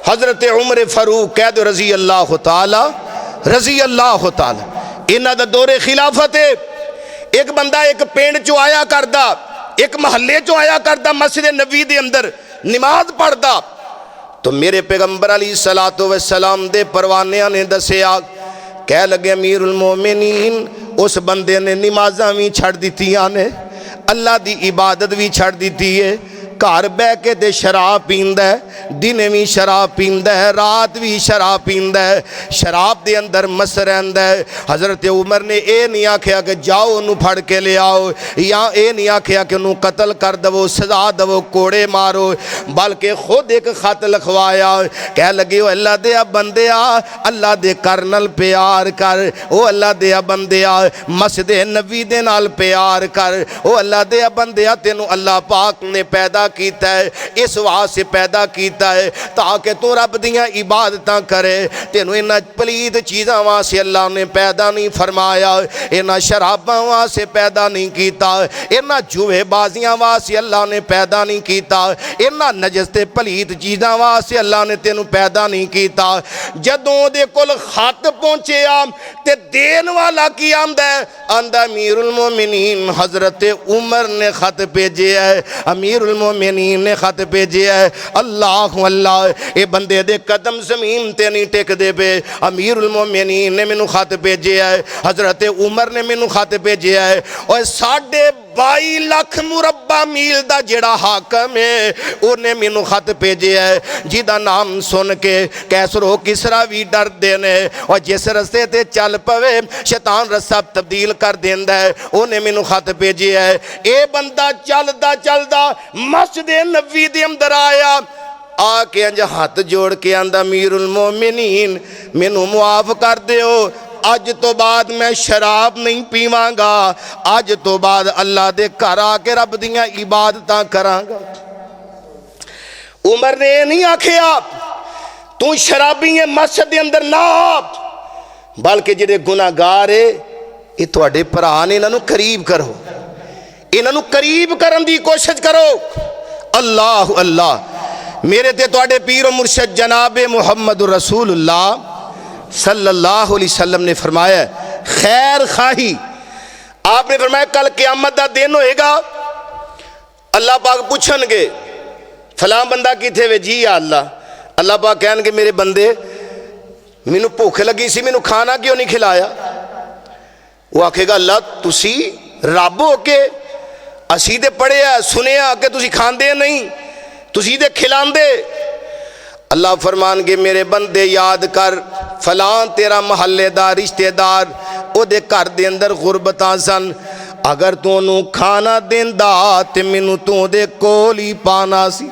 हजरत उमर फारूक कह दो रजी अल्लाह तआला, रजी अल्लाह तआला, इन्हां दा दौरे खिलाफत है। एक बंदा एक पिंड चो आया करदा, एक महल्ले चो आया करदा, मस्जिद नबी दे अंदर नमाज पढ़दा, तो मेरे पैगंबर अलैहिस्सलातु वस्सलाम दे परवानियां ने दसिया, कह लगे अमीरुल मोमिनीन उस बंदे ने नमाज़ां भी छड़ दित्तियां ने, अल्लाह दी इबादत भी छड़ दी है, घर बह के ते शराब पींदा है, दिन भी शराब पींदा है, रात भी शराब पींदा है, शराब दे अंदर मस रहिंदा है। हज़रत उमर ने यह नहीं आख्या कि जाओ उन्होंने फड़ के ले आओ, या यह नहीं आख्या कि उन्होंने कतल कर दवो, सजा दवो, कोड़े मारो, बल्कि खुद एक खत लिखवाया। कह लगे ओ अल्लाह दे बंदे आ, अल्लाह दे कर नाल प्यार कर, ओ अल्लाह दे बंदे आ मस्जिद नबी दे नाल प्यार कर, ओ अल्लाह दे बंदे आ तेनू अल्लाह पाक ने पैदा कीता है, इस वास्ते पैदा कीता है ताकि तू रब दियां इबादतां करे। तेनू इन्हां पलीत चीज़ां वास्ते अल्लाह ने पैदा नहीं फरमाया, इन्हां शराबां वास्ते पैदा नहीं कीता, इन्हां जुएबाजियां वास्ते अल्लाह ने पैदा नहीं कीता, इन्हां नजस ते पलीत चीज़ां वास्ते अल्लाह ने तेनू पैदा नहीं कीता। जदों दे कोल खत पहुंचिया ते देन वाला की आंदा है, आंदा अमीरुल मोमिनीन हजरत उमर ने खत भेजे है, अमीरुल मोमिनीन ने खत भेजे है। अल्लाह अल्लाह, ये बंदे दे कदम जमीन ते नहीं टेकदे पे, अमीरुल मोमिनीन ने मैनू खत भेजे है, हजरत उमर ने मैनू खत भेजे है। और 22.5 लाख मुरब्बा मील दा जेड़ा हाकम है उन्हें मैनू खत भेजे है, जिदा नाम सुन के कैसरो किसरा भी डर देने, और जिस रस्ते ते चल पवे शैतान रस्ता तब्दील कर देंदा है, उन्हें मैनू खत भेजे है। ये बंदा चलदा चलदा मस्जिद नबी दे अंदर आया, आके अंज हाथ जोड़ के आंदा अमीरुल मोमिनीन मैनू मुआफ कर दियो, अज तो बाद मैं शराब नहीं पीवांगा, अज तो बाद अल्लाह दे घर आके रब दियां इबादतां करांगा। उमर ने नहीं आखिया तू शराबी है मस्जिद दे अंदर ना, बल्कि जिहड़े गुनाहगार है ये तुहाडे भरा ने, इन्हां नूं करीब करो, इन्हां नूं करीब करन दी कोशिश करो। अल्लाह अल्लाह। मेरे ते तुहाडे पीर मुर्शद जनाबे मुहम्मद रसूलुल्लाह सल्लल्लाहु अलैहि वसल्लम ने फरमाया खैर खाही, आपने फरमाया कल क़यामत दा दिन होएगा, अल्लाह पाक पूछणगे फलां बंदा किथे वे, जी या अल्लाह, अल्लाह पाक कहणगे मेरे बंदे मैनू भुख लगी सी, मैनू खाना क्यों नहीं खिलाया? वो आखेगा अल्लाह तुसी रब हो के असी ते पढ़िया सुनिया कि तुसी खांदे नहीं, तुसी ते खिलांदे। अल्लाह फरमानगे मेरे बंदे याद कर फलां तेरा महल्लेदार रिश्तेदार ओदे घर दे अंदर गुरबतां सन, अगर तू उन्होंने खाना देंदा ते मैनू तू दे कोल ही पाना सी।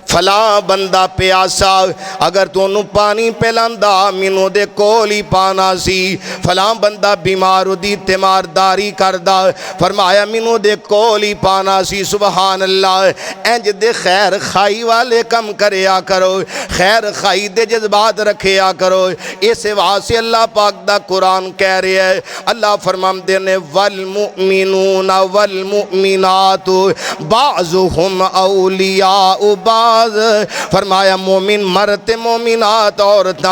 फला बंदा प्यासा अगर तू उन्होंने पानी पिलांदा मैनू दे कोल ही पाना सी। फला बंदा बीमार उदी तीमारदारी करदा फरमाया मैनू दे कोल ही पाना सी। सुबहान अल्लाह। इंज दे खैर खाई वाले कम करया करो, खैर खाई दे जज्बात रखिया करो। इस वास्ते अल्लाह पाक दा कुरान कह रहा है, अल्लाह फरमाते ने वल मुमिनून वल मुमिनातु बाज़ुहुम औलियाउ बाज़। फरमाया मोमिन मर्द मोमिनात औरत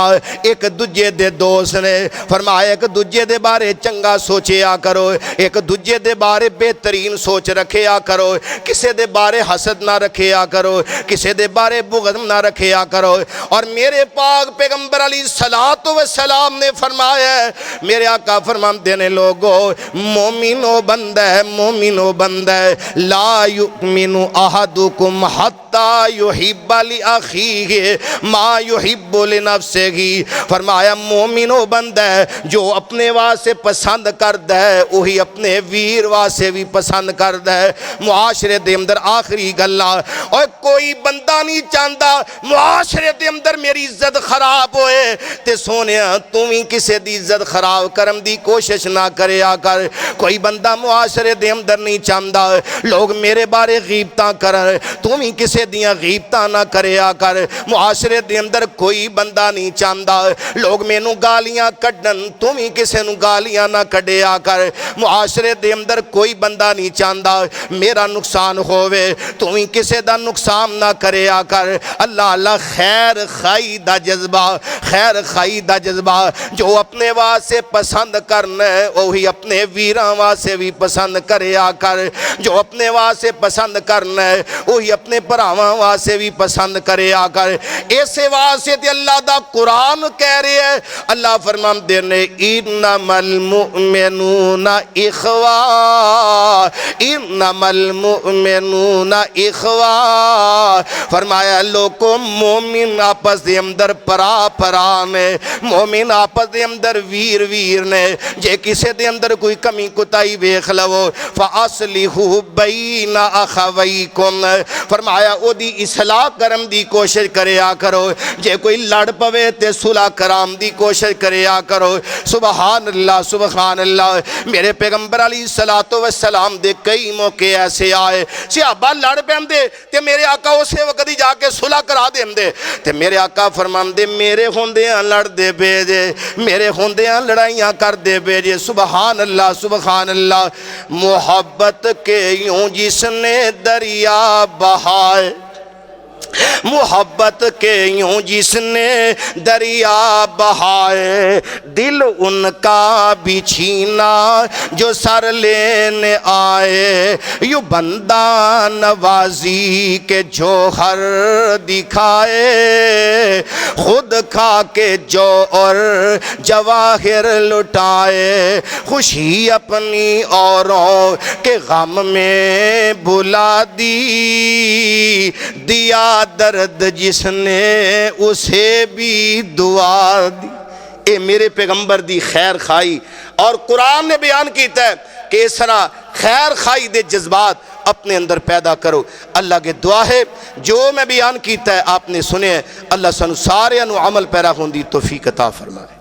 एक दूजे दे दोस्त ने। फरमाया एक दूजे दे बारे चंगा सोचिया करो, एक दूजे दे बारे बेहतरीन सोच रखिया करो, किसी दे बारे हसद ना रखिया करो, किसी दे बारे बुग़्ज़ ना रखिया करो। और मेरे पाक पैगंबर अलैहिस्सलातु वस्सलाम ने फरमाया, मेरे आका फरमाते ने लोगो मोमिनो बंदा है, मोमिनो बंदा है ला युमिनु अहदुकुम हत्ता युहिब्बा लि अखीहि मा युहिब्बु लि नफ्सिही। फरमाया मोमिनो बंदा है जो अपने वास्ते पसंद करता है वही अपने वीर वास्ते भी पसंद करता है। मुआशरे दे अंदर आखिरी गल्ला, और कोई बंदा नहीं चाहता मुआशरे दे अंदर मेरी इज्जत खराब होए, ते सोने तू भी किसी की इज्जत खराब करने की कोशिश ना करया कर। कोई बंदा मुआशरे दे अंदर नहीं चाहता लोग मेरे बारे गीबतां करन, तू भी किसी दियां गीबतां ना करया कर। मुआशरे दे अंदर कोई बंदा नहीं चाहता लोग मैनू गालियां कढ़न, तू भी किसी नू गालियां ना कढ़िया कर। मुआशरे दे अंदर कोई बंदा नहीं चाहता मेरा नुकसान होवे, तू भी किसी का नुकसान ना करया कर। अल्लाह अल्लाह खैर खाई दा जज्बा, खैर खाई दा जज्बा जो अपने वास्ते पसंद करना है वही अपने वीरां वास्ते भी पसंद करया कर। जो अपने वास्ते पसंद करना है वही अपने भरावां वास्ते भी पसंद करया कर। इस वास्ते ते अल्लाह दा कुरान कह रहा है, अल्लाह फरमाते ने इन्नमल मुमिनूना इखवा, इन्नमल मुमिनूना इखवा। फरमाया लोगों मोमिन आपस के अंदर परा परा ने, मोमिन आपस के अंदर वीर वीर ने। जे किसी के अंदर कोई कमी कुताई वेख लवो फअस्लिहू बैना अखवैकुम। फरमाया ओदी इसलाह करम दी कोशिश करया करो, जे कोई लड़ पवे ते सुलह कराम दी कोशिश करया करो। सुबहान अल्लाह सुबहान अल्लाह। मेरे पैगंबर अलैहिस्सलातु वस्सलाम दे कई मौके ऐसे आए सहाबा लड़ पैंदे ते मेरे आका उसे वक्त ही जाके सुलह करा देंदे, ते मेरे आका फरमांदे मेरे होंदियां लड़दे पे जे, मेरे होंदियां लड़ाइयां करदे पे जे। सुबहान अल्लाह सुबहान अल्लाह। मोहब्बत के यूं जिसने दरिया बहाए, मोहब्बत के यूं जिसने दरिया बहाए, दिल उनका भी छीना जो सर लेने आए। यू बंदा नवाजी के जौहर दिखाए, खुद खा के जो और जवाहिर लुटाए। खुशी अपनी औरों के गम में भुला दी, दिया दर्द जिसने उसे भी दुआ दी। ए मेरे पैगंबर दी खैर खाई और कुरान ने बयान किया है कि इस तरह खैर खाई दे जज्बात अपने अंदर पैदा करो। अल्लाह के दुआ है जो मैं बयान किया है आपने सुने, अल्लाह सानू सारे अमल पैरा होने दी तौफीक अता फरमाए।